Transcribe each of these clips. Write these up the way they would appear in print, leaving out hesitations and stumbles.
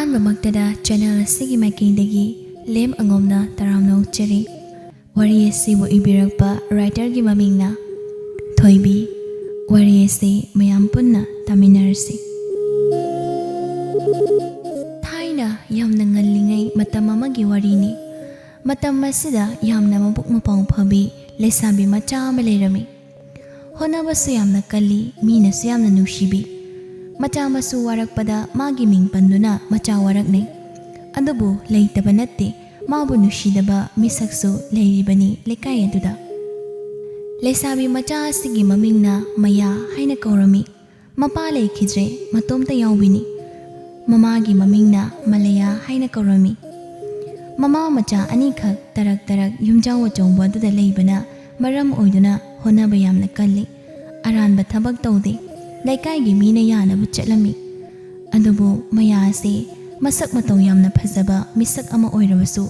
ꯑꯍꯥꯟꯕꯃꯛꯇꯗ channel ꯑꯁꯤꯒꯤ ꯃꯥꯏꯀꯩꯗꯒꯤ ꯂꯦꯝ ꯑꯉꯣꯝꯅ ꯇꯔꯥꯝꯅ ꯑꯣꯛꯆꯔꯤ꯫ ꯋꯥꯔꯤ ꯑꯁꯤꯕꯨ ꯏꯕꯤꯔꯛꯄ ꯔꯥꯏꯇꯔꯒꯤ ꯃꯃꯤꯡꯅ ꯊꯣꯏꯕꯤ꯫ ꯋꯥꯔꯤ ꯑꯁꯤ ꯃꯌꯥꯝ ꯄꯨꯟꯅ ꯇꯥꯃꯤꯟꯅꯔꯁꯤ꯫ ꯊꯥꯏꯅ ꯌꯥꯝꯅ ꯉꯜꯂꯤꯉꯩ ꯃꯇꯝ ꯑꯃꯒꯤ ꯋꯥꯔꯤꯅꯤ꯫ ꯃꯇꯝ ꯑꯁꯤꯗ ꯌꯥꯝꯅ ꯃꯕꯨꯛ ꯃꯄꯥꯎ ꯐꯕꯤ ꯂꯩꯁꯥꯕꯤ ꯃꯆꯥ ꯑꯃ ꯂꯩꯔꯝꯃꯤ꯫ ꯍꯣꯠꯅꯕꯁꯨ ꯌꯥꯝꯅ ꯀꯜꯂꯤ, ꯃꯤꯅꯁꯨ ꯌꯥꯝꯅ ꯅꯨꯡꯁꯤꯕꯤ꯫ ꯃꯆꯥ ꯃꯁꯨ ꯋꯥꯔꯛꯄꯗ ꯃꯥꯒꯤ ꯃꯤꯡ ꯄꯟꯗꯨꯅ ꯃꯆꯥ ꯋꯥꯔꯛꯅꯩ꯫ ꯑꯗꯨꯕꯨ ꯂꯩꯇꯕ ꯅꯠꯇꯦ, ꯃꯥꯕꯨ ꯅꯨꯡꯁꯤꯗꯕ ꯃꯤꯁꯛꯁꯨ ꯂꯩꯔꯤꯕꯅꯤ ꯂꯩꯀꯥꯏ ꯑꯗꯨꯗ꯫ ꯂꯩꯁꯥꯕꯤ ꯃꯆꯥ ꯑꯁꯤꯒꯤ ꯃꯃꯤꯡꯅ ꯃꯌꯥ ꯍꯥꯏꯅ ꯀꯧꯔꯝꯃꯤ꯫ ꯃꯄꯥ ꯂꯩꯈꯤꯗ꯭ꯔꯦ, ꯃꯇꯣꯝꯇ ꯌꯥꯎꯕꯤꯅꯤ꯫ ꯃꯃꯥꯒꯤ ꯃꯃꯤꯡꯅ ꯃꯂꯌꯥ ꯍꯥꯏꯅ ꯀꯧꯔꯝꯃꯤ꯫ ꯃꯃꯥ ꯃꯆꯥ ꯑꯅꯤꯈꯛ ꯇꯔꯛ ꯇꯔꯛ ꯌꯨꯝꯖꯥꯎ ꯑꯆꯧꯕ ꯑꯗꯨꯗ ꯂꯩꯕꯅ ꯃꯔꯝ ꯑꯣꯏꯗꯨꯅ ꯍꯣꯠꯅꯕ ꯌꯥꯝꯅ ꯀꯜꯂꯤ, ꯑꯔꯥꯟꯕ ꯊꯕꯛ ꯇꯧꯗꯦ, ꯂꯩꯀꯥꯏꯒꯤ ꯃꯤꯅ ꯌꯥꯅꯕ ꯆꯠꯂꯝꯃꯤ꯫ ꯑꯗꯨꯕꯨ ꯃꯌꯥ ꯑꯁꯤ ꯃꯁꯛ ꯃꯇꯧ ꯌꯥꯝꯅ ꯐꯖꯕ ꯃꯤꯁꯛ ꯑꯃ ꯑꯣꯏꯔꯕꯁꯨ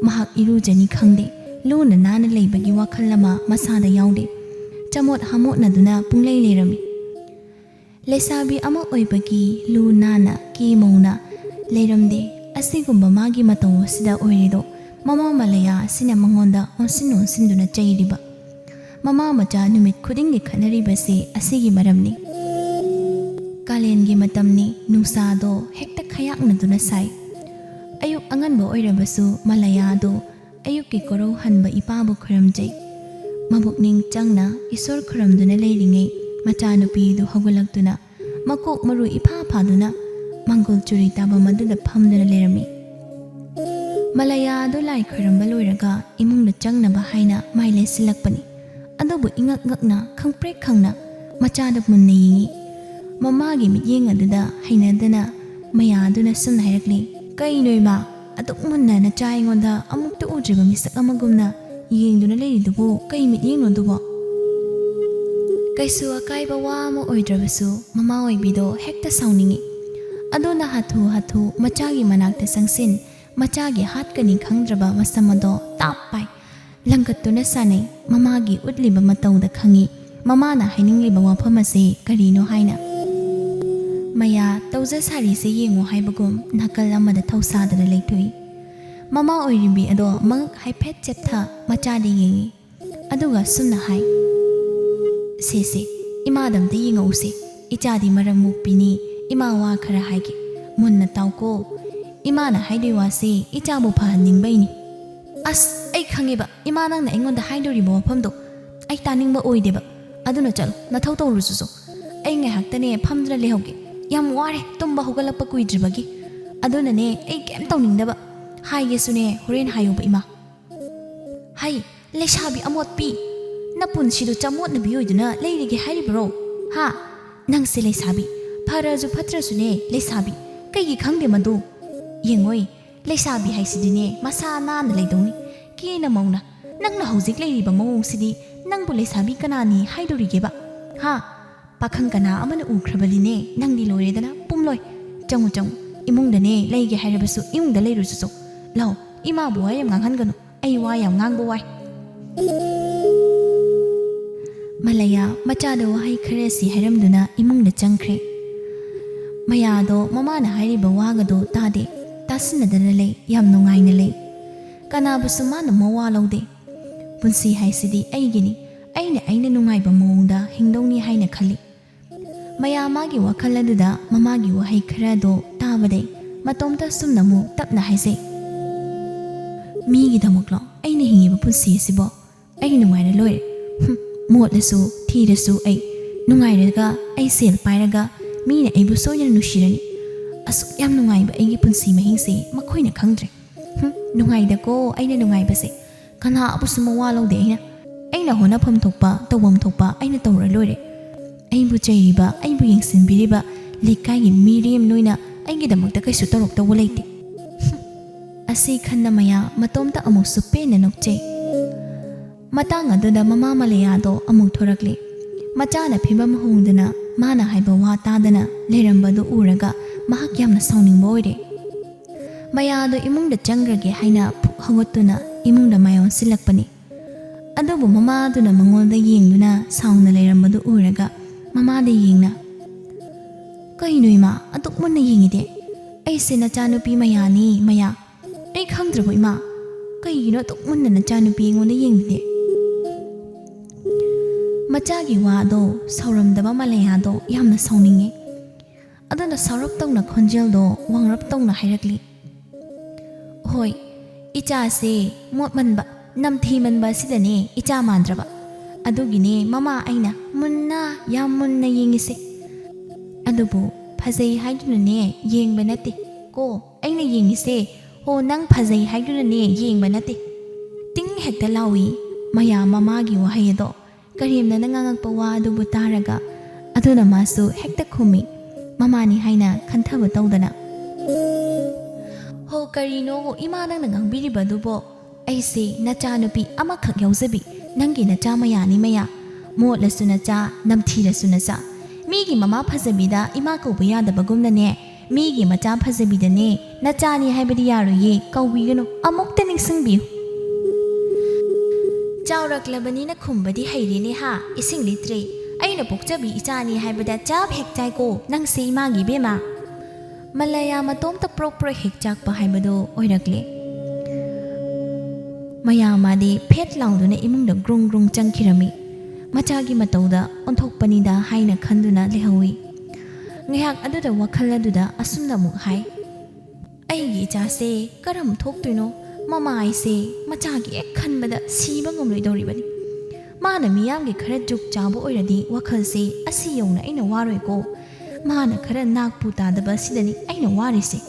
ꯃꯍꯥꯛ ꯏꯔꯨꯖꯅꯤ ꯈꯪꯗꯦ, ꯂꯨꯅ ꯅꯥꯟꯅ ꯂꯩꯕꯒꯤ ꯋꯥꯈꯜ ꯑꯃ ꯃꯁꯥꯗ ꯌꯥꯎꯗꯦ꯫ ꯆꯃꯣꯠ ꯍꯥꯃꯣꯠꯅꯗꯨꯅ ꯄꯨꯡꯂꯩ ꯂꯩꯔꯝꯃꯤ꯫ ꯂꯩꯁꯥꯕꯤ ꯑꯃ ꯑꯣꯏꯕꯒꯤ ꯂꯨ ꯅꯥꯟꯅ ꯀꯦ ꯃꯧꯅ ꯂꯩꯔꯝꯗꯦ꯫ ꯑꯁꯤꯒꯨꯝꯕ ꯃꯥꯒꯤ ꯃꯇꯧ ꯑꯁꯤꯗ ꯑꯣꯏꯔꯤꯗꯣ ꯃꯃꯥ ꯃꯂꯌꯥ ꯑꯁꯤꯅ ꯃꯉꯣꯟꯗ ꯑꯣꯟꯁꯤꯟꯗꯨꯅ ꯆꯩꯔꯤꯕ, ꯃꯃꯥ ꯃꯆꯥ ꯅꯨꯃꯤꯠ ꯈꯨꯗꯤꯡꯒꯤ ꯈꯠꯅꯔꯤꯕꯁꯤ ꯑꯁꯤꯒꯤ ꯃꯔꯝꯅꯤ꯫ ꯀꯥꯂꯦꯟꯒꯤ ꯃꯇꯝꯅꯤ, ꯅꯨꯡꯁꯥꯗꯣ ꯍꯦꯛꯇ ꯈꯌꯥꯛꯅꯗꯨꯅ ꯁꯥꯏ꯫ ꯑꯌꯨꯛ ꯑꯉꯟꯕ ꯑꯣꯏꯔꯕꯁꯨ ꯃꯂꯌꯥꯗꯣ ꯑꯌꯨꯛꯀꯤ ꯀꯣꯔꯧ ꯍꯟꯕ ꯏꯄꯥꯕꯨ ꯈꯨꯔꯨꯝꯖꯩ꯫ ꯃꯕꯨꯛꯅꯤꯡ ꯆꯪꯅ ꯏꯁꯣꯔ ꯈꯨꯔꯨꯝꯗꯨꯅ ꯂꯩꯔꯤꯉꯩ ꯃꯆꯥꯅꯨꯄꯤꯗꯨ ꯍꯧꯒꯠꯂꯛꯇꯨꯅ ꯃꯀꯣꯛ ꯃꯔꯨ ꯏꯐꯥ ꯐꯥꯗꯨꯅ ꯃꯪꯒꯣꯜ ꯆꯨꯔꯤ ꯇꯥꯐꯝ ꯑꯗꯨꯗ ꯐꯝꯗꯨꯅ ꯂꯩꯔꯝꯃꯤ꯫ ꯃꯂꯌꯥ ꯑꯗꯨ ꯂꯥꯏ ꯈꯨꯔꯨꯝꯕ ꯂꯣꯏꯔꯒ ꯏꯃꯨꯡꯗ ꯆꯪꯅꯕ ꯍꯥꯏꯅ ꯃꯥꯏ ꯂꯩꯁꯤꯜꯂꯛꯄꯅꯤ꯫ ꯑꯗꯨꯕꯨ ꯏꯉꯛ ꯉꯛꯅ ꯈꯪꯄ꯭ꯔꯦꯛ ꯈꯪꯅ ꯃꯆꯥꯗ ꯃꯨꯟꯅ ꯌꯦꯡꯉꯤ꯫ ꯃꯃꯥꯒꯤ ꯃꯤꯠꯌꯦꯡ ꯑꯗꯨꯗ ꯍꯩꯅꯗꯅ ꯃꯌꯥ ꯑꯗꯨꯅ ꯁꯨꯝꯅ ꯍꯥꯏꯔꯛꯂꯤ, "ꯀꯩꯅꯣ ꯏꯃꯥ, ꯑꯗꯨꯛ ꯃꯨꯟꯅ ꯅꯆꯥ ꯑꯩꯉꯣꯟꯗ ꯑꯃꯨꯛꯇ ꯎꯗ꯭ꯔꯤꯕ ꯃꯤꯁꯛ ꯑꯃꯒꯨꯝꯅ ꯌꯦꯡꯗꯨꯅ ꯂꯩꯔꯤꯗꯨꯕꯨ ꯀꯩ ꯃꯤꯠꯌꯦꯡꯅꯣ ꯑꯗꯨꯕꯣ?" ꯀꯩꯁꯨ ꯑꯀꯥꯏꯕ ꯋꯥ ꯑꯃ ꯑꯣꯏꯗ꯭ꯔꯕꯁꯨ ꯃꯃꯥ ꯑꯣꯏꯕꯤꯗꯣ ꯍꯦꯛꯇ ꯁꯥꯎꯅꯤꯡꯉꯤ꯫ ꯑꯗꯨꯅ ꯍꯥꯊꯨ ꯍꯥꯊꯨ ꯃꯆꯥꯒꯤ ꯃꯅꯥꯛꯇ ꯆꯪꯁꯤꯟ ꯃꯆꯥꯒꯤ ꯍꯥꯠꯀꯅꯤ ꯈꯪꯗ꯭ꯔꯕ ꯃꯁꯝ ꯑꯗꯣ ꯇꯥꯞ ꯄꯥꯏ ꯂꯪꯈꯠꯇꯨꯅ ꯁꯥꯟꯅꯩ꯫ ꯃꯃꯥꯒꯤ ꯎꯠꯂꯤꯕ ꯃꯇꯧꯗ ꯈꯪꯉꯤ ꯃꯃꯥꯅ ꯍꯥꯏꯅꯤꯡꯂꯤꯕ ꯋꯥꯐꯝ ꯑꯁꯤ ꯀꯔꯤꯅꯣ ꯍꯥꯏꯅ꯫ ꯃꯌꯥ ꯇꯧꯖ ꯁꯥꯔꯤꯁꯦ ꯌꯦꯡꯉꯣ ꯍꯥꯏꯕꯒꯨꯝ ꯅꯥꯀꯜ ꯑꯃꯗ ꯊꯧꯁꯥꯗꯅ ꯂꯩꯊꯣꯛꯏ꯫ ꯃꯃꯥ ꯑꯣꯏꯔꯤꯕꯤ ꯑꯗꯣ ꯃꯉꯛ ꯍꯥꯏꯐꯦꯠ ꯆꯦꯞꯊ ꯃꯆꯥꯗ ꯌꯦꯡꯉꯤ꯫ ꯑꯗꯨꯒ ꯁꯨꯝꯅ ꯍꯥꯏ, "ꯁꯦ ꯏꯃꯥꯗ ꯑꯝꯇ ꯌꯦꯡꯉꯛꯎꯁꯦ, ꯏꯆꯥꯗꯤ ꯃꯔꯝ ꯃꯣꯛꯄꯤꯅꯤ, ꯏꯃꯥ ꯋꯥ ꯈꯔ ꯍꯥꯏꯒꯦ, ꯃꯨꯟꯅ ꯇꯥꯎꯀꯣ, ꯏꯃꯥꯅ ꯍꯥꯏꯗꯣꯏ ꯋꯥꯁꯤ ꯏꯆꯥꯕꯨ ꯐꯍꯟꯅꯤꯡꯕꯩꯅꯤ." "ꯑꯁ ꯑꯩ ꯈꯪꯉꯦꯕ, ꯏꯃꯥ ꯅꯪꯅ ꯑꯩꯉꯣꯟꯗ ꯍꯥꯏꯗꯣꯔꯤꯕ ꯋꯥꯐꯝꯗꯣ ꯑꯩ ꯇꯥꯅꯤꯡꯕ ꯑꯣꯏꯗꯦꯕ, ꯑꯗꯨꯅ ꯆꯠꯂꯣ ꯅꯊꯧ ꯇꯧꯔꯨꯆꯣ꯫ ꯑꯩ ꯉꯥꯏꯍꯥꯛꯇꯅꯦ ꯐꯝꯗꯨꯅ ꯂꯩꯍꯧꯒꯦ, ꯌꯥꯝ ꯋꯥꯔꯦ ꯇꯨꯝꯕ ꯍꯧꯒꯠꯂꯛꯄ ꯀꯨꯏꯗ꯭ꯔꯤꯕꯒꯤ, ꯑꯗꯨꯅꯅꯦ ꯑꯩ ꯀꯩꯝ ꯇꯧꯅꯤꯡꯗꯕ, ꯍꯥꯏꯒꯦꯁꯨꯅꯦ ꯍꯣꯔꯦꯟ ꯍꯥꯏꯌꯣꯕ ꯏꯃꯥ." "ꯍꯩ ꯂꯩꯁꯥꯕꯤ ꯑꯃꯣꯠꯄꯤ, ꯅꯄꯨꯟꯁꯤꯗꯣ ꯆꯃꯣꯠꯅꯕꯤ ꯑꯣꯏꯗꯨꯅ ꯂꯩꯔꯤꯒꯦ ꯍꯥꯏꯔꯤꯕ꯭ꯔꯣ? ꯍꯥ? ꯅꯪꯁꯦ ꯂꯩꯁꯥꯕꯤ, ꯐꯔꯁꯨ ꯐꯠꯇ꯭ꯔꯁꯨꯅꯦ ꯂꯩꯁꯥꯕꯤ, ꯀꯩꯒꯤ ꯈꯪꯗꯦ ꯃꯗꯨ? ꯌꯦꯡꯉꯣꯏ, ꯂꯩꯁꯥꯕꯤ ꯍꯥꯏꯁꯤꯗꯤꯅꯦ ꯃꯁꯥ ꯅꯥꯟꯅ ꯂꯩꯗꯧꯅꯤ, ꯀꯦꯅ ꯃꯧꯅ꯫ ꯅꯪꯅ ꯍꯧꯖꯤꯛ ꯂꯩꯔꯤꯕ ꯃꯑꯣꯡꯁꯤꯗꯤ ꯅꯪꯕꯨ ꯂꯩꯁꯥꯕꯤ ꯀꯅꯥꯅꯤ ꯍꯥꯏꯗꯣꯔꯤꯒꯦꯕ? ꯍꯥ? ꯄꯥꯈꯪ ꯀꯅꯥ ꯑꯃꯅ ꯎꯈ꯭ꯔꯕꯗꯤꯅꯦ ꯅꯪꯗꯤ ꯂꯣꯏꯔꯦꯗꯅ ꯄꯨꯝꯂꯣꯏ꯫ ꯆꯪꯉꯨ, ꯏꯃꯨꯡꯗꯅꯦ ꯂꯩꯒꯦ ꯍꯥꯏꯔꯕꯁꯨ ꯏꯃꯨꯡꯗ ꯂꯩꯔꯨꯆꯣ꯫ ꯂꯥꯛꯑꯣ, ꯏꯃꯥꯕꯨ ꯋꯥ ꯌꯥꯝ ꯉꯥꯡꯍꯟꯒꯅꯨ, ꯑꯩ ꯋꯥ ꯌꯥꯝ ꯉꯥꯡꯕ ꯋꯥꯏ." ꯃꯂꯌꯥ ꯃꯆꯥꯗ ꯋꯥꯍꯩ ꯈꯔꯁꯤ ꯍꯥꯏꯔꯝꯗꯨꯅ ꯏꯃꯨꯡꯗ ꯆꯪꯈ꯭ꯔꯦ꯫ ꯃꯌꯥꯗꯣ ꯃꯃꯥꯅ ꯍꯥꯏꯔꯤꯕ ꯋꯥꯒꯗꯣ ꯇꯥꯗꯦ, ꯇꯥꯁꯤꯟꯅꯗꯅ ꯂꯩ, ꯌꯥꯝ ꯅꯨꯡꯉꯥꯏꯅ ꯂꯩ꯫ ꯀꯅꯥꯕꯨꯁꯨ ꯃꯥꯅ ꯃꯋꯥ ꯂꯧꯗꯦ꯫ ꯄꯨꯟꯁꯤ ꯍꯥꯏꯁꯤꯗꯤ ꯑꯩꯒꯤꯅꯤ, ꯑꯩꯅ ꯅꯨꯡꯉꯥꯏꯕ ꯃꯑꯣꯡꯗ ꯍꯤꯡꯗꯧꯅꯤ ꯍꯥꯏꯅ ꯈꯜꯂꯤ꯫ ꯃꯌꯥ ꯃꯥꯒꯤ ꯋꯥꯈꯜ ꯑꯗꯨꯗ ꯃꯃꯥꯒꯤ ꯋꯥꯍꯩ ꯈꯔꯗꯣ ꯇꯥꯕꯗꯩ ꯃꯇꯣꯝꯇ ꯁꯨꯝꯅ ꯑꯃꯨꯛ ꯇꯞꯅ ꯍꯥꯏꯖꯩ, "ꯃꯤꯒꯤꯗꯃꯛꯂꯣ ꯑꯩꯅ ꯍꯤꯡꯉꯤꯕ ꯄꯨꯟꯁꯤ ꯑꯁꯤꯕꯣ? ꯑꯩ ꯅꯨꯡꯉꯥꯏꯔ ꯂꯣꯏꯔꯦ꯫ ꯃꯣꯠꯂꯁꯨ ꯊꯤꯔꯁꯨ ꯑꯩ ꯅꯨꯡꯉꯥꯏꯔꯒ ꯑꯩ ꯁꯦꯜ ꯄꯥꯏꯔꯒ ꯃꯤꯅ ꯑꯩꯕꯨ ꯁꯣꯏꯗꯅ ꯅꯨꯡꯁꯤꯔꯅꯤ꯫ ꯑꯁꯨꯛ ꯌꯥꯝ ꯅꯨꯡꯉꯥꯏꯕ ꯑꯩꯒꯤ ꯄꯨꯟꯁꯤ ꯃꯍꯤꯡꯁꯦ ꯃꯈꯣꯏꯅ ꯈꯪꯗ꯭ꯔꯦ꯫ ꯅꯨꯡꯉꯥꯏꯗꯀꯣ ꯑꯩꯅ ꯅꯨꯡꯉꯥꯏꯕꯁꯦ, ꯀꯅꯥꯕꯨꯁꯨ ꯃꯋꯥ ꯂꯧꯗꯦ ꯑꯩꯅ ꯍꯣꯠꯅꯐꯝ ꯊꯣꯛꯄ ꯇꯧꯐꯝ ꯊꯣꯛꯄ ꯑꯩꯅ ꯇꯧꯔ ꯂꯣꯏꯔꯦ꯫ ꯑꯩꯕꯨ ꯆꯩꯔꯤꯕ, ꯑꯩꯕꯨ ꯌꯦꯡꯁꯤꯟꯕꯤꯔꯤꯕ ꯂꯩꯀꯥꯏꯒꯤ ꯃꯤꯔꯦꯝ ꯅꯣꯏꯅ ꯑꯩꯒꯤꯗꯃꯛꯇ ꯀꯩꯁꯨ ꯇꯧꯔꯛꯇꯧꯕ ꯂꯩꯇꯦ." ꯑꯁꯤ ꯈꯟꯅ ꯃꯌꯥ ꯃꯇꯣꯝꯇ ꯑꯃꯨꯛꯁꯨ ꯄꯦꯟꯅ ꯅꯣꯛꯆꯩ꯫ ꯃꯇꯥꯡ ꯑꯗꯨꯗ ꯃꯃꯥ ꯃꯂꯌꯥꯗꯣ ꯑꯃꯨꯛ ꯊꯣꯔꯛꯂꯤ꯫ ꯃꯆꯥꯅ ꯐꯤꯕꯝ ꯍꯣꯡꯗꯨꯅ ꯃꯥꯅ ꯍꯥꯏꯕ ꯋꯥ ꯇꯥꯗꯅ ꯂꯩꯔꯝꯕꯗꯨ ꯎꯔꯒ ꯃꯍꯥꯛ ꯌꯥꯝꯅ ꯁꯥꯎꯅꯤꯡꯕ ꯑꯣꯏꯔꯦ꯫ ꯃꯌꯥꯗꯣ ꯏꯃꯨꯡꯗ ꯆꯪꯈ꯭ꯔꯒꯦ ꯍꯥꯏꯅ ꯐꯨꯛ ꯍꯧꯒꯠꯇꯨꯅ ꯏꯃꯨꯡꯗ ꯃꯥꯏ ꯑꯣꯟꯁꯤꯜꯂꯛꯄꯅꯤ꯫ ꯑꯗꯨꯕꯨ ꯃꯃꯥꯗꯨꯅ ꯃꯉꯣꯟꯗ ꯌꯦꯡꯗꯨꯅ ꯁꯥꯎꯅ ꯂꯩꯔꯝꯕꯗꯨ ꯎꯔꯒ ꯃꯃꯥꯗ ꯌꯦꯡꯅ, "ꯀꯩꯅꯣ ꯏꯃꯥ, ꯑꯗꯨꯛ ꯃꯨꯟꯅ ꯌꯦꯡꯉꯤꯗꯤ? ꯑꯩꯁꯦ ꯅꯆꯥꯅꯨꯄꯤ ꯃꯌꯥꯅꯤ ꯃꯌꯥ ꯑꯩ ꯈꯪꯗ꯭ꯔꯕꯣ ꯏꯃꯥ ꯀꯩꯒꯤꯅꯣ ꯑꯗꯨꯛ ꯃꯨꯟꯅ ꯅꯆꯥꯅꯨꯄꯤ ꯑꯩꯉꯣꯟꯗ ꯌꯦꯡꯂꯤꯗꯦ ꯃꯆꯥꯒꯤ ꯋꯥꯗꯣ ꯁꯥꯎꯔꯝꯗꯕ ꯃꯂꯩꯌꯥꯗꯣ ꯌꯥꯝꯅ ꯁꯥꯎꯅꯤꯡꯉꯦ ꯑꯗꯨꯅ ꯁꯥꯎꯔꯞ ꯇꯧꯅ ꯈꯣꯟꯖꯦꯜꯗꯣ ꯋꯥꯡꯔꯞ ꯇꯧꯅ ꯍꯥꯏꯔꯛꯂꯤ ꯍꯣꯏ ꯏꯆꯥꯁꯦ ꯃꯣꯠꯃꯟꯕ ꯅꯝꯊꯤꯃꯟꯕ ꯑꯁꯤꯗꯅꯦ ꯏꯆꯥ ꯃꯥꯟꯗ꯭ꯔꯕ ꯑꯗꯨꯒꯤꯅꯦ ꯃꯃꯥ ꯑꯩꯅ ꯌꯥꯝ ꯃꯨꯟꯅ ꯌꯦꯡꯉꯤꯁꯦ ꯑꯗꯨꯕꯨ ꯐꯖꯩ ꯍꯥꯏꯗꯨꯅꯅꯦ ꯌꯦꯡꯕ ꯅꯠꯇꯦ ꯀꯣ ꯑꯩꯅ ꯌꯦꯡꯉꯤꯁꯦ ꯍꯣ ꯅꯪ ꯐꯖꯩ ꯍꯥꯏꯗꯨꯅꯅꯦ ꯌꯦꯡꯕ ꯅꯠꯇꯦ ꯇꯤꯡ ꯍꯦꯛꯇ ꯂꯥꯎꯏ ꯃꯌꯥ ꯃꯃꯥꯒꯤ ꯋꯥꯍꯩ ꯑꯗꯣ ꯀꯔꯦꯝꯅꯅ ꯉꯥꯡꯉꯛꯄ ꯋꯥ ꯑꯗꯨꯕꯨ ꯇꯥꯔꯒ ꯑꯗꯨꯅ ꯃꯥꯁꯨ ꯍꯦꯛꯇ ꯈꯨꯝꯃꯤ ꯃꯃꯥꯅꯤ ꯍꯥꯏꯅ ꯈꯟꯊꯕ ꯇꯧꯗꯅ ꯍꯣ ꯀꯔꯤꯅꯣ ꯏꯃꯥ ꯅꯪꯅ ꯉꯥꯡꯕꯤꯔꯤꯕꯗꯨꯕꯣ ꯑꯩꯁꯦ ꯅꯆꯥꯅꯨꯄꯤ ꯑꯃꯈꯛ ꯌꯥꯎꯖꯕꯤ ꯅꯪꯒꯤ ꯅꯆꯥ ꯃꯌꯥꯅꯤ ꯃꯌꯥ ꯃꯣꯠꯂꯁꯨ ꯅꯆꯥ ꯅꯝꯊꯤꯔꯁꯨ ꯅꯆꯥ ꯃꯤꯒꯤ ꯃꯃꯥ ꯐꯖꯕꯤꯗ ꯏꯃꯥ ꯀꯧꯕ ꯌꯥꯗꯕꯒꯨꯝꯅꯅꯦ ꯃꯤꯒꯤ ꯃꯆꯥ ꯐꯖꯕꯤꯗꯅꯦ ꯅꯆꯥꯅꯤ ꯍꯥꯏꯕꯗꯤ ꯌꯥꯔꯣꯏꯌꯦ ꯀꯧꯕꯤꯒꯅꯨ ꯑꯃꯨꯛꯇ ꯅꯤꯡꯁꯤꯡꯕꯤꯌꯨ ꯆꯥꯎꯔꯛꯂꯕꯅꯤꯅ ꯈꯨꯝꯕꯗꯤ ꯍꯩꯔꯦꯅꯦ ꯍꯥ ꯏꯁꯤꯡ ꯂꯤꯇ꯭ꯔꯦ ꯑꯩꯅ ꯄꯣꯛꯆꯕꯤ ꯏꯆꯥꯅꯤ ꯍꯥꯏꯕꯗ ꯆꯥꯞ ꯍꯦꯛ ꯆꯥꯏꯀꯣ ꯅꯪꯁꯦ ꯏꯃꯥꯒꯤ ꯕꯦꯝꯃ ꯃꯂꯌꯥ ꯃꯇꯣꯝꯇ ꯄ꯭ꯔꯣꯛ ꯄ꯭ꯔꯣꯛ ꯍꯦꯛ ꯆꯥꯛꯄ ꯍꯥꯏꯕꯗꯣ ꯑꯣꯏꯔꯛꯂꯦ ꯃꯌꯥꯝꯃꯗꯤ ꯐꯦꯠ ꯂꯥꯎꯗꯨꯅ ꯏꯃꯨꯡꯗ ꯒ꯭ꯔꯨꯡ ꯒ꯭ꯔꯨꯡ ꯆꯪꯈꯤꯔꯝꯃꯤ ꯃꯆꯥꯒꯤ ꯃꯇꯧꯗ ꯑꯣꯟꯊꯣꯛꯄꯅꯤꯗ ꯍꯥꯏꯅ ꯈꯟꯗꯨꯅ ꯂꯩꯍꯧꯏ ꯉꯥꯏꯍꯥꯛ ꯑꯗꯨꯗ ꯋꯥꯈꯜ ꯑꯗꯨꯗ ꯑꯁꯨꯝꯅ ꯑꯃꯨꯛ ꯍꯥꯏ ꯑꯩꯒꯤ ꯏꯆꯥꯁꯦ ꯀꯔꯝ ꯊꯣꯛꯇꯣꯏꯅꯣ ꯃꯃꯥ ꯑꯩꯁꯦ ꯃꯆꯥꯒꯤ ꯍꯦꯛ ꯈꯟꯕꯗ ꯁꯤꯕ ꯉꯝꯂꯣꯏꯗꯧꯔꯤꯕꯅꯤ ꯃꯥꯅ ꯃꯤꯌꯥꯝꯒꯤ ꯈꯔ ꯖꯨꯛ ꯆꯥꯕ ꯑꯣꯏꯔꯗꯤ ꯋꯥꯈꯜꯁꯦ ꯑꯁꯤ ꯌꯧꯅ ꯑꯩꯅ ꯋꯥꯔꯣꯏꯀꯣ ꯃꯥꯅ ꯈꯔ ꯅꯥꯛꯄꯨ ꯇꯥꯗꯕ ꯑꯁꯤꯗꯅꯤ ꯑꯩꯅ ꯋꯥꯔꯤꯁꯦ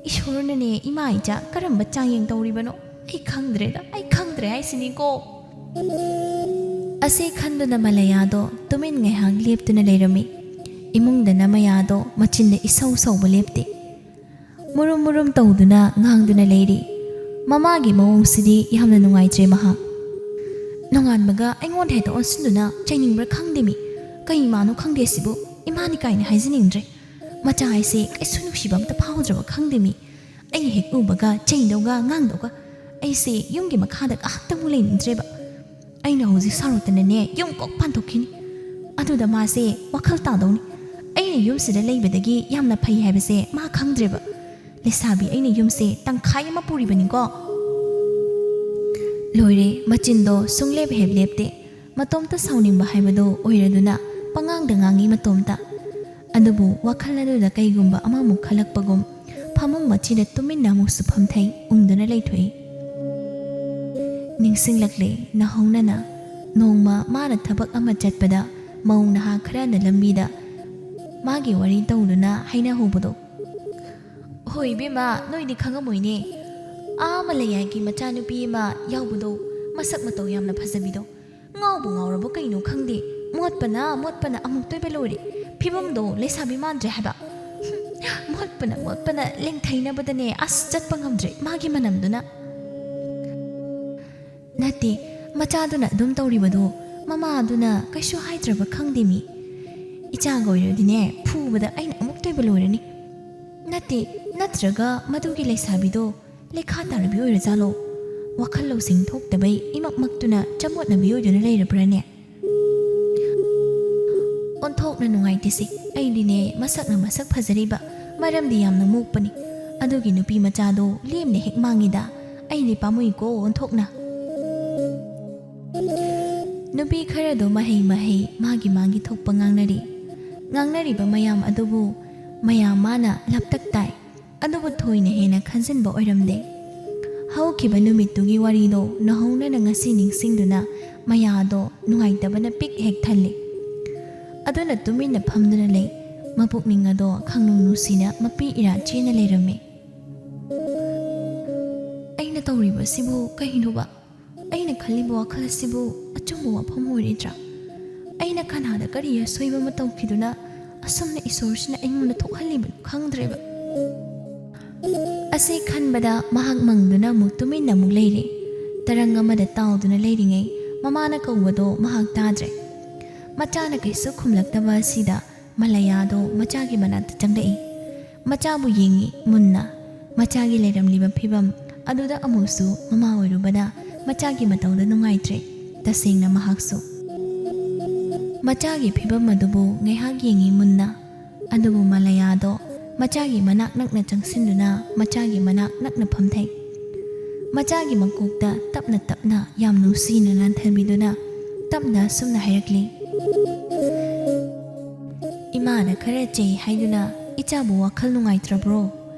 ꯏꯁꯣꯔꯅꯅꯦ ꯏꯃꯥ ꯏꯆꯥ ꯀꯔꯝꯕ ꯆꯥꯡꯌꯦꯡ ꯇꯧꯔꯤꯕꯅꯣ ꯑꯩ ꯈꯪꯗ꯭ꯔꯦ ꯍꯥꯏꯁꯤꯅꯤꯀꯣ ꯑꯁꯤ ꯈꯟꯗꯨꯅ ꯃꯂꯌꯥꯗꯣ ꯇꯨꯃꯤꯟ ꯉꯥꯏꯍꯥꯛ ꯂꯦꯞꯇꯨꯅ ꯂꯩꯔꯝꯃꯤ ꯏꯃꯨꯡꯗꯅ ꯃꯌꯥꯗꯣ ꯃꯆꯤꯟꯗ ꯏꯁꯧ ꯁꯧꯕ ꯂꯦꯞꯇꯦ ꯃꯨꯔꯨꯝ ꯃꯨꯔꯨꯝ ꯇꯧꯗꯨꯅ ꯉꯥꯡꯗꯨꯅ ꯂꯩꯔꯤ ꯃꯃꯥꯒꯤ ꯃꯑꯣꯡꯁꯤꯗꯤ ꯌꯥꯝꯅ ꯅꯨꯡꯉꯥꯏꯇ꯭ꯔꯦ ꯃꯍꯥꯛ ꯅꯣꯡꯉꯥꯟꯕꯒ ꯑꯩꯉꯣꯟꯗ ꯍꯦꯛꯇ ꯑꯣꯟꯁꯤꯟꯗꯨꯅ ꯆꯩꯅꯤꯡꯕ꯭ꯔꯥ ꯈꯪꯗꯦꯃꯤ ꯀꯩ ꯏꯃꯥꯅꯣ ꯈꯪꯗꯦ ꯁꯤꯕꯨ ꯏꯃꯥꯅꯤ ꯀꯥꯏꯅ ꯍꯥꯏꯖꯅꯤꯡꯗ꯭ꯔꯦ ꯃꯆꯥ ꯍꯥꯏꯁꯦ ꯀꯩꯁꯨ ꯅꯨꯡꯁꯤꯕ ꯑꯝꯇ ꯐꯥꯎꯗ꯭ꯔꯕ ꯈꯪꯗꯦꯃꯤ ꯑꯩ ꯍꯦꯛ ꯎꯕꯒ ꯆꯩꯗꯧꯒ ꯉꯥꯡꯗꯧꯒ ꯑꯩꯁꯦ ꯌꯨꯝꯒꯤ ꯃꯈꯥꯗ ꯉꯥꯏꯍꯥꯛꯇꯪꯕꯨ ꯂꯩꯅꯤꯡꯗ꯭ꯔꯦꯕ ꯑꯩꯅ ꯍꯧꯖꯤꯛ ꯁꯥꯎꯔꯛꯇꯅꯅꯦ ꯌꯨꯝ ꯀꯣꯛ ꯄꯥꯟꯊꯣꯛꯈꯤꯅꯤ ꯑꯗꯨꯗ ꯃꯥꯁꯦ ꯋꯥꯈꯜ ꯇꯥꯗꯧꯅꯤ ꯑꯩꯅ ꯌꯨꯝꯁꯤꯗ ꯂꯩꯕꯗꯒꯤ ꯌꯥꯝꯅ ꯐꯩ ꯍꯥꯏꯕꯁꯦ ꯃꯥ ꯈꯪꯗ꯭ꯔꯦꯕ ꯂꯩꯁꯥꯕꯤ ꯑꯩꯅ ꯌꯨꯝꯁꯦ ꯇꯪꯈꯥꯏ ꯑꯃ ꯄꯨꯔꯤꯕꯅꯤꯀꯣ ꯂꯣꯏꯔꯦ ꯃꯆꯤꯟꯗꯣ ꯁꯨꯡꯂꯦꯞ ꯍꯦꯛ ꯂꯦꯞꯇꯦ ꯃꯇꯣꯝꯇ ꯁꯥꯎꯅꯤꯡꯕ ꯍꯥꯏꯕꯗꯣ ꯑꯣꯏꯔꯗꯨꯅ ꯄꯉꯥꯡꯗ ꯉꯥꯡꯉꯤ ꯃꯇꯣꯝꯇ ꯑꯗꯨꯕꯨ ꯋꯥꯈꯜ ꯑꯗꯨꯗ ꯀꯩꯒꯨꯝꯕ ꯑꯃꯃꯨꯛ ꯈꯜꯂꯛꯄꯒꯨꯝ ꯐꯃꯨꯡ ꯃꯆꯤꯗ ꯇꯨꯃꯤꯟꯅ ꯑꯃꯨꯛꯁꯨ ꯐꯝꯊꯩ ꯎꯪꯗꯨꯅ ꯂꯩꯊꯣꯛꯏ ꯅꯤꯡꯁꯤꯡꯂꯛꯂꯦ ꯅꯍꯧꯅꯅ ꯅꯣꯡꯃ ꯃꯥꯅ ꯊꯕꯛ ꯑꯃ ꯆꯠꯄꯗ ꯃꯧ ꯅꯍꯥ ꯈꯔꯅ ꯂꯝꯕꯤꯗ ꯃꯥꯒꯤ ꯋꯥꯔꯤ ꯇꯧꯗꯨꯅ ꯍꯥꯏꯅꯍꯧꯕꯗꯣ ꯍꯣꯏ ꯏꯕꯦꯝꯃ ꯅꯣꯏꯗꯤ ꯈꯪꯉꯝꯃꯣꯏꯅꯦ ꯃꯂꯌꯥꯒꯤ ꯃꯆꯥꯅꯨꯄꯤ ꯑꯃ ꯌꯥꯎꯕꯗꯣ ꯃꯁꯛ ꯃꯇꯧ ꯌꯥꯝꯅ ꯐꯖꯕꯤꯗꯣ ꯉꯥꯎꯕꯨ ꯉꯥꯎꯔꯕ ꯀꯩꯅꯣ ꯈꯪꯗꯦ ꯃꯣꯠꯄꯅ ꯑꯃꯨꯛꯇꯣꯏꯕ ꯂꯣꯏꯔꯦ ꯐꯤꯕꯝꯗꯣ ꯂꯩꯁꯥꯕꯤ ꯃꯥꯟꯗ꯭ꯔꯦ ꯍꯥꯏꯕ ꯃꯣꯠꯄꯅ ꯂꯦꯡꯊꯩꯅꯕꯗꯅꯦ ꯑꯁ ꯆꯠꯄ ꯉꯝꯗ꯭ꯔꯦ ꯃꯥꯒꯤ ꯃꯅꯝꯗꯨꯅ ꯅꯠꯇꯦ ꯃꯆꯥꯗꯨꯅ ꯑꯗꯨꯝ ꯇꯧꯔꯤꯕꯗꯣ ꯃꯃꯥꯗꯨꯅ ꯀꯩꯁꯨ ꯍꯥꯏꯗ꯭ꯔꯕ ꯈꯪꯗꯦꯃꯤ ꯏꯆꯥꯒ ꯑꯣꯏꯔꯗꯤꯅꯦ ꯐꯨꯕꯗ ꯑꯩꯅ ꯑꯃꯨꯛꯇꯣꯏꯕ ꯂꯣꯏꯔꯅꯤ ꯅꯠꯇ꯭ꯔꯒ ꯃꯗꯨꯒꯤ ꯂꯩꯁꯥꯕꯤꯗꯣ ꯂꯩꯈꯥ ꯇꯥꯔꯕꯤ ꯑꯣꯏꯔꯖꯥꯠꯂꯣ ꯋꯥꯈꯜ ꯂꯧꯁꯤꯡ ꯊꯣꯛꯇꯕꯩ ꯏꯃꯛꯃꯛꯇꯨꯅ ꯆꯃꯣꯠꯅꯕꯤ ꯑꯣꯏꯗꯨꯅ ꯂꯩꯔꯕ꯭ꯔꯥꯅꯦ ꯑꯣꯟꯊꯣꯛꯅ ꯅꯨꯡꯉꯥꯏꯇꯦꯁꯦ ꯑꯩꯗꯤꯅꯦ ꯃꯁꯛ ꯐꯖꯔꯤꯕ ꯃꯔꯝꯗꯤ ꯌꯥꯝꯅ ꯃꯣꯛꯄꯅꯤ ꯑꯗꯨꯒꯤ ꯅꯨꯄꯤ ꯃꯆꯥꯗꯣ ꯂꯦꯝꯅ ꯍꯦꯛ ꯃꯥꯡꯉꯤꯗ ꯑꯩꯗꯤ ꯄꯥꯝꯃꯨꯏꯀꯣ ꯑꯣꯟꯊꯣꯛꯅ ꯅꯨꯄꯤ ꯈꯔꯗꯣ ꯃꯍꯩ ꯃꯥꯒꯤ ꯊꯣꯛꯄ ꯉꯥꯡꯅꯔꯤꯕ ꯃꯌꯥꯝ ꯑꯗꯨꯕꯨ ꯃꯌꯥꯝ ꯃꯥꯅ ꯂꯞꯇꯛ ꯇꯥꯏ ꯑꯗꯨꯕꯨ ꯊꯣꯏꯅ ꯍꯦꯟꯅ ꯈꯟꯖꯤꯟꯕ ꯑꯣꯏꯔꯝꯗꯦ ꯍꯧꯈꯤꯕ ꯅꯨꯃꯤꯠꯇꯨꯒꯤ ꯋꯥꯔꯤꯗꯣ ꯅꯍꯧꯅꯅ ꯉꯁꯤ ꯅꯤꯡꯁꯤꯡꯗꯨꯅ ꯃꯌꯥꯗꯣ ꯅꯨꯡꯉꯥꯏꯇꯕꯅ ꯄꯤꯛ ꯍꯦꯛ ꯊꯜꯂꯤ ꯑꯗꯨꯅ ꯇꯨꯃꯤꯟꯅ ꯐꯝꯗꯨꯅ ꯂꯩ ꯃꯄꯨꯛꯅꯤꯡ ꯑꯗꯣ ꯈꯪꯅꯨꯡ ꯅꯨꯡꯁꯤꯅ ꯃꯄꯤ ꯏꯔꯥ ꯆꯦꯅ ꯂꯩꯔꯝꯃꯤ ꯑꯩꯅ ꯇꯧꯔꯤꯕꯁꯤꯕꯨ ꯀꯩꯅꯣꯕ ꯑꯩꯅ ꯈꯜꯂꯤꯕ ꯋꯥꯈꯜ ꯑꯁꯤꯕꯨ ꯑꯆꯨꯝꯕ ꯋꯥꯐꯝ ꯑꯣꯏꯔꯤꯗ꯭ꯔꯥ ꯑꯩꯅ ꯀꯅꯥꯗ ꯀꯔꯤ ꯑꯁꯣꯏꯕ ꯑꯃ ꯇꯧꯈꯤꯗꯨꯅ ꯑꯁꯨꯝꯅ ꯏꯁꯣꯔꯁꯤꯅ ꯑꯩꯉꯣꯟꯗ ꯊꯣꯛꯍꯜꯂꯤꯕꯅꯣ ꯈꯪꯗ꯭ꯔꯦꯕ ꯑꯁꯤ ꯈꯟꯕꯗ ꯃꯍꯥꯛ ꯃꯪꯗꯨꯅ ꯑꯃꯨꯛ ꯇꯨꯃꯤꯟꯅ ꯑꯃꯨꯛ ꯂꯩꯔꯦ ꯇꯔꯪ ꯑꯃꯗ ꯇꯥꯎꯗꯨꯅ ꯂꯩꯔꯤꯉꯩ ꯃꯃꯥꯅ ꯀꯧꯕꯗꯣ ꯃꯍꯥꯛ ꯇꯥꯗ꯭ꯔꯦ ꯃꯆꯥꯅ ꯀꯩꯁꯨ ꯈꯨꯝꯂꯛꯇꯕ ꯑꯁꯤꯗ ꯃꯂꯌꯥꯗꯣ ꯃꯆꯥꯒꯤ ꯃꯅꯥꯛꯇ ꯆꯪꯂꯛꯏ ꯃꯆꯥꯕꯨ ꯌꯦꯡꯉꯤ ꯃꯨꯟꯅ ꯃꯆꯥꯒꯤ ꯂꯩꯔꯝꯂꯤꯕ ꯐꯤꯕꯝ ꯑꯗꯨꯗ ꯑꯃꯨꯛꯁꯨ ꯃꯃꯥ ꯑꯣꯏꯔꯨꯕꯅ ꯃꯆꯥꯒꯤ ꯃꯇꯧꯗ ꯅꯨꯡꯉꯥꯏꯇ꯭ꯔꯦ ꯇꯁꯦꯡꯅ ꯃꯍꯥꯛꯁꯨ ꯃꯆꯥꯒꯤ ꯐꯤꯕꯝ ꯑꯗꯨꯕꯨ ꯉꯥꯏꯍꯥꯛ ꯌꯦꯡꯉꯤ ꯃꯨꯟꯅ ꯑꯗꯨꯕꯨ ꯃꯂꯌꯥꯗꯣ ꯃꯆꯥꯒꯤ ꯃꯅꯥꯛ ꯅꯛꯅ ꯆꯪꯁꯤꯟꯗꯨꯅ ꯃꯆꯥꯒꯤ ꯃꯅꯥꯛ ꯅꯛꯅ ꯐꯝꯊꯩ꯫ ꯃꯆꯥꯒꯤ ꯃꯀꯣꯛꯇ ꯇꯞꯅ ꯇꯞꯅ ꯌꯥꯝ ꯅꯨꯡꯁꯤꯅ ꯅꯥꯟꯊꯕꯤꯗꯨꯅ ꯇꯞꯅ ꯁꯨꯝꯅ ꯍꯥꯏꯔꯛꯂꯤ꯫ ꯏꯃꯥꯅ ꯈꯔ ꯆꯩ ꯍꯥꯏꯗꯨꯅ ꯏꯆꯥꯕꯨ ꯋꯥꯈꯜ ꯅꯨꯡꯉꯥꯏꯇ꯭ꯔꯕ꯭ꯔꯣ?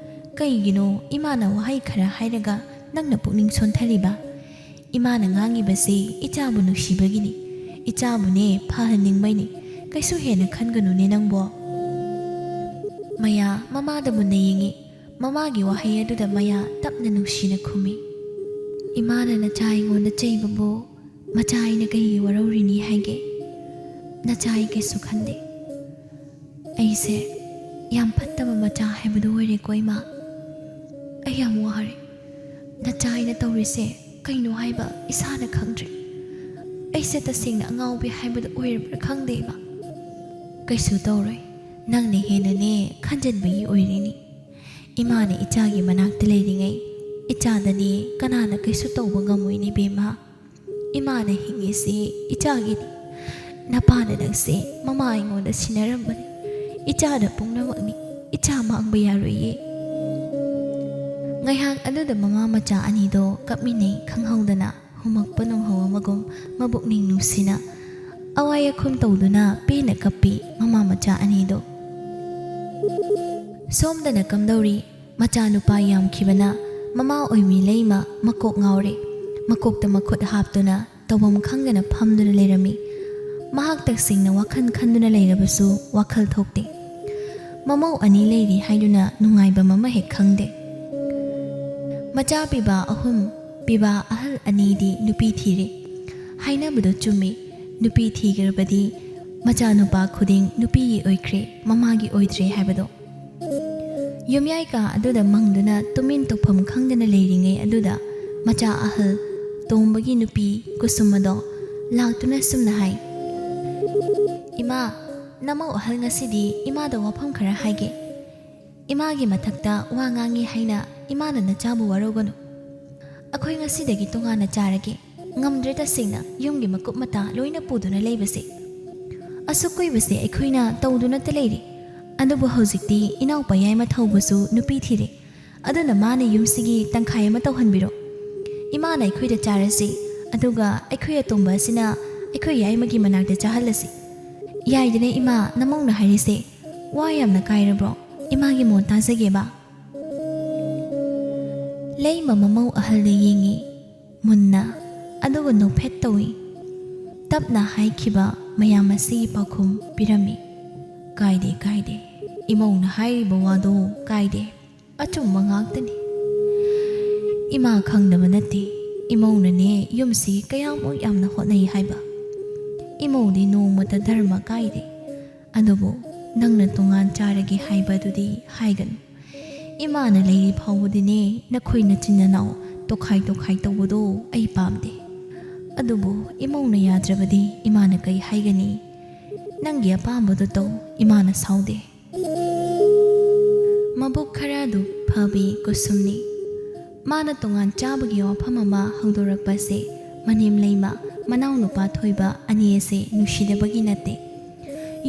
ꯀꯩꯒꯤꯅꯣ ꯏꯃꯥꯅ ꯋꯥꯍꯩ ꯈꯔ ꯍꯥꯏꯔꯒ ꯅꯪꯅ ꯄꯨꯛꯅꯤꯡ ꯁꯣꯟꯊꯔꯤꯕ? ꯏꯃꯥꯅ ꯉꯥꯡꯉꯤꯕꯁꯤ ꯏꯆꯥꯕꯨ ꯅꯨꯡꯁꯤꯕꯒꯤꯅꯤ, ꯏꯆꯥꯕꯨꯅꯦ ꯐꯍꯟꯅꯤꯡꯕꯩꯅꯤ, ꯀꯩꯁꯨ ꯍꯦꯟꯅ ꯈꯟꯒꯅꯨꯅꯦ ꯅꯪꯕꯣ꯫ ꯃꯌꯥ ꯃꯃꯥꯗ ꯃꯨꯟꯅ ꯌꯦꯡꯉꯤ꯫ ꯃꯃꯥꯒꯤ ꯋꯥꯍꯩ ꯑꯗꯨꯗ ꯃꯌꯥ ꯇꯞꯅ ꯅꯨꯡꯁꯤꯅ ꯈꯨꯝꯃꯤ꯫ ꯏꯃꯥꯅ ꯅꯆꯥ ꯑꯩꯉꯣꯟꯗ ꯆꯩꯕꯕꯨ ꯃꯆꯥ ꯑꯩꯅ ꯀꯩꯒꯤ ꯋꯥꯔꯧꯔꯤꯅꯤ ꯍꯥꯏꯒꯦ? ꯅꯆꯥ ꯑꯩ ꯀꯩꯁꯨ ꯈꯟꯗꯦ꯫ ꯑꯩꯁꯦ ꯌꯥꯝ ꯐꯠꯇꯕ ꯃꯆꯥ ꯍꯥꯏꯕꯗꯨ ꯑꯣꯏꯔꯦꯀꯣ ꯏꯃꯥ? ꯑꯩ ꯌꯥꯝ ꯋꯥꯔꯦ꯫ ꯅꯆꯥ ꯑꯩꯅ ꯇꯧꯔꯤꯁꯦ ꯀꯩꯅꯣ ꯍꯥꯏꯕ ꯏꯁꯥꯅ ꯈꯪꯗ꯭ꯔꯦ꯫ ꯑꯩꯁꯦ ꯇꯁꯦꯡꯅ ꯑꯉꯥꯎꯕꯤ ꯍꯥꯏꯕꯗꯨ ꯑꯣꯏꯔꯕ꯭ꯔꯥ ꯈꯪꯗꯦ ꯏꯃꯥ꯫ ꯀꯩꯁꯨ ꯇꯧꯔꯣꯏ, ꯅꯪꯅ ꯍꯦꯟꯅꯅꯦ ꯈꯟꯖꯟꯕꯒꯤ ꯑꯣꯏꯔꯤꯅꯤ꯫ ꯏꯃꯥꯅ ꯏꯆꯥꯒꯤ ꯃꯅꯥꯛꯇ ꯂꯩꯔꯤꯉꯩ ꯏꯆꯥꯗꯅꯦ ꯀꯅꯥꯅ ꯀꯩꯁꯨ ꯇꯧꯕ ꯉꯝꯃꯣꯏꯅꯦ ꯕꯦꯝꯃ꯫ ꯏꯃꯥꯅ ꯍꯤꯡꯉꯤꯁꯤ ꯏꯆꯥꯒꯤꯅꯤ꯫ ꯅꯄꯥꯅ ꯅꯪꯁꯦ ꯃꯃꯥ ꯑꯩꯉꯣꯟꯗ ꯁꯤꯟꯅꯔꯝꯕꯅꯤ, ꯏꯆꯥꯗ ꯄꯨꯝꯅꯃꯛꯅꯤ, ꯏꯆꯥ ꯃꯥꯡꯕ ꯌꯥꯔꯣꯏꯌꯦ꯫ ꯉꯥꯏꯍꯥꯛ ꯑꯗꯨꯗ ꯃꯃꯥ ꯃꯆꯥ ꯑꯅꯤꯗꯣ ꯀꯞꯃꯤꯟꯅꯩ ꯈꯪꯍꯧꯗꯅ ꯍꯨꯝꯃꯛꯄ ꯅꯣꯡꯍꯧ ꯑꯃꯒꯨꯝ ꯃꯕꯨꯛꯅꯤꯡ ꯅꯨꯡꯁꯤꯅ ꯑꯋꯥꯏ ꯑꯈꯨꯝ ꯇꯧꯗꯨꯅ ꯄꯦꯟꯅ ꯀꯞꯄꯤ ꯃꯃꯥ ꯃꯆꯥ ꯑꯅꯤꯗꯣ꯫ ꯁꯣꯝꯗꯅ ꯀꯝꯗꯧꯔꯤ? ꯃꯆꯥꯅꯨꯄꯥ ꯌꯥꯝꯈꯤꯕꯅ ꯃꯃꯥ ꯑꯣꯏꯃꯤ ꯂꯩꯃ ꯃꯀꯣꯛ ꯉꯥꯎꯔꯦ꯫ ꯃꯀꯣꯛꯇ ꯃꯈꯨꯠ ꯍꯥꯞꯇꯨꯅ ꯇꯧꯐꯝ ꯈꯪꯗꯅ ꯐꯝꯗꯨꯅ ꯂꯩꯔꯝꯃꯤ꯫ ꯃꯍꯥꯛ ꯇꯁꯦꯡꯅ ꯋꯥꯈꯜ ꯈꯟꯗꯨꯅ ꯂꯩꯔꯕꯁꯨ ꯋꯥꯈꯜ ꯊꯣꯛꯇꯦ꯫ ꯃꯃꯧ ꯑꯅꯤ ꯂꯩꯔꯤ ꯍꯥꯏꯗꯨꯅ ꯅꯨꯡꯉꯥꯏꯕ ꯑꯃ ꯍꯦꯛ ꯈꯪꯗꯦ꯫ ꯃꯆꯥ ꯄꯤꯕꯥ ꯑꯍꯨꯝ, ꯄꯤꯕꯥ ꯑꯍꯜ ꯑꯅꯤꯗꯤ ꯅꯨꯄꯤ ꯊꯤꯔꯦ꯫ ꯍꯥꯏꯅꯕꯗꯣ ꯆꯨꯝꯃꯤ, ꯅꯨꯄꯤ ꯊꯤꯈ꯭ꯔꯕꯗꯤ ꯃꯆꯥꯅꯨꯄꯥ ꯈꯨꯗꯤꯡ ꯅꯨꯄꯤꯒꯤ ꯑꯣꯏꯈ꯭ꯔꯦ, ꯃꯃꯥꯒꯤ ꯑꯣꯏꯗ꯭ꯔꯦ ꯍꯥꯏꯕꯗꯣ꯫ ꯌꯨꯝꯌꯥꯏ ꯀꯥ ꯑꯗꯨꯗ ꯃꯪꯗꯨꯅ ꯇꯨꯃꯤꯟ ꯇꯧꯐꯝ ꯈꯪꯗꯅ ꯂꯩꯔꯤꯉꯩ ꯑꯗꯨꯗ ꯃꯆꯥ ꯑꯍꯜ ꯇꯣꯝꯕꯒꯤ ꯅꯨꯄꯤ ꯀꯨꯁꯨꯝ ꯑꯗꯣ ꯂꯥꯛꯇꯨꯅ ꯁꯨꯝꯅ ꯍꯥꯏ꯫ ꯏꯃꯥ, ꯅꯃꯧ ꯑꯍꯜ ꯉꯁꯤꯗꯤ ꯏꯃꯥꯗ ꯋꯥꯐꯝ ꯈꯔ ꯍꯥꯏꯒꯦ꯫ ꯏꯃꯥꯒꯤ ꯃꯊꯛꯇ ꯋꯥ ꯉꯥꯡꯉꯤ ꯍꯥꯏꯅ ꯏꯃꯥꯅ ꯅꯆꯥꯕꯨ ꯋꯥꯔꯧꯒꯅꯨ꯫ ꯑꯩꯈꯣꯏ ꯉꯁꯤꯗꯒꯤ ꯇꯣꯉꯥꯟꯅ ꯆꯥꯔꯒꯦ꯫ ꯉꯝꯗ꯭ꯔꯦ ꯇꯁꯦꯡꯅ ꯌꯨꯝꯒꯤ ꯃꯀꯨꯞ ꯃꯇꯥ ꯂꯣꯏꯅ ꯄꯨꯗꯨꯅ ꯂꯩꯕꯁꯦ꯫ ꯑꯁꯨꯛ ꯀꯨꯏꯕꯁꯦ ꯑꯩꯈꯣꯏꯅ ꯇꯧꯗꯨꯅꯇ ꯂꯩꯔꯤ꯫ ꯑꯗꯨꯕꯨ ꯍꯧꯖꯤꯛꯇꯤ ꯏꯅꯥꯎꯄꯥ ꯌꯥꯏꯃ ꯊꯧꯕꯁꯨ ꯅꯨꯄꯤ ꯊꯤꯔꯦ꯫ ꯑꯗꯨꯅ ꯃꯥꯅ ꯌꯨꯝꯁꯤꯒꯤ ꯇꯪꯈꯥꯏ ꯑꯃ ꯇꯧꯍꯟꯕꯤꯔꯣ꯫ ꯏꯃꯥꯅ ꯑꯩꯈꯣꯏꯗ ꯆꯥꯔꯁꯤ, ꯑꯗꯨꯒ ꯑꯩꯈꯣꯏ ꯑꯇꯣꯝꯕ ꯑꯁꯤꯅ ꯑꯩꯈꯣꯏ ꯌꯥꯏꯃꯒꯤ ꯃꯅꯥꯛꯇ ꯆꯥꯍꯜꯂꯁꯤ꯫ ꯌꯥꯏꯗꯅ ꯏꯃꯥ ꯅꯃꯧꯅ ꯍꯥꯏꯔꯤꯁꯦ? ꯋꯥ ꯌꯥꯝꯅ ꯀꯥꯏꯔꯕ꯭ꯔꯣ? ꯏꯃꯥꯒꯤ ꯃꯣꯟ ꯇꯥꯖꯒꯦꯕ꯫ ꯂꯩꯃ ꯃꯃꯧ ꯑꯍꯜꯗ ꯌꯦꯡꯉꯤ ꯃꯨꯟꯅ, ꯑꯗꯨꯒ ꯅꯣꯛꯐꯦꯠ ꯇꯧꯏ꯫ ꯇꯞꯅ ꯍꯥꯏꯈꯤꯕ ꯃꯌꯥꯝ ꯑꯁꯤꯒꯤ ꯄꯥꯎꯈꯨꯝ ꯄꯤꯔꯝꯃꯤ꯫ ꯀꯥꯏꯗꯦ ꯀꯥꯏꯗꯦ, ꯏꯃꯧꯅ ꯍꯥꯏꯔꯤꯕ ꯋꯥꯗꯣ ꯀꯥꯏꯗꯦ, ꯑꯆꯨꯝꯕ ꯉꯥꯛꯇꯅꯤ꯫ ꯏꯃꯥ ꯈꯪꯗꯕ ꯅꯠꯇꯦ, ꯏꯃꯧꯅꯅꯦ ꯌꯨꯝꯁꯤ ꯀꯌꯥꯃꯨꯛ ꯌꯥꯝꯅ ꯍꯣꯠꯅꯩ ꯍꯥꯏꯕ꯫ ꯏꯃꯧꯗꯤ ꯅꯣꯡꯃꯇ ꯙꯔꯃ ꯀꯥꯏꯗꯦ꯫ ꯑꯗꯨꯕꯨ ꯅꯪꯅ ꯇꯣꯉꯥꯟ ꯆꯥꯔꯒꯦ ꯍꯥꯏꯕ ꯑꯗꯨꯗꯤ ꯍꯥꯏꯒꯅꯨ꯫ ꯏꯃꯥꯅ ꯂꯩꯔꯤ ꯐꯥꯎꯕꯗꯤꯅꯦ ꯅꯈꯣꯏ ꯅꯆꯤꯟ ꯅꯅꯥꯎ ꯇꯣꯈꯥꯏ ꯇꯣꯈꯥꯏ ꯇꯧꯕꯗꯣ ꯑꯩ ꯄꯥꯝꯗꯦ꯫ ꯑꯗꯨꯕꯨ ꯏꯃꯧꯅ ꯌꯥꯗ꯭ꯔꯕꯗꯤ ꯏꯃꯥꯅ ꯀꯩ ꯍꯥꯏꯒꯅꯤ? ꯅꯪꯒꯤ ꯑꯄꯥꯝꯕꯗꯨ ꯇꯧ, ꯏꯃꯥꯅ ꯁꯥꯎꯗꯦ꯫ ꯃꯕꯨꯛ ꯈꯔꯗꯨ ꯐꯕꯤ ꯀꯨꯁꯨꯝꯅꯤ꯫ ꯃꯥꯅ ꯇꯣꯉꯥꯟ ꯆꯥꯕꯒꯤ ꯋꯥꯐꯝ ꯑꯃ ꯍꯧꯗꯣꯔꯛꯄꯁꯦ ꯃꯅꯦꯝ ꯂꯩꯃ ꯃꯅꯥꯎꯅꯨꯄꯥ ꯊꯣꯏꯕ ꯑꯅꯤ ꯑꯁꯦ ꯅꯨꯡꯁꯤꯗꯕꯒꯤ ꯅꯠꯇꯦ꯫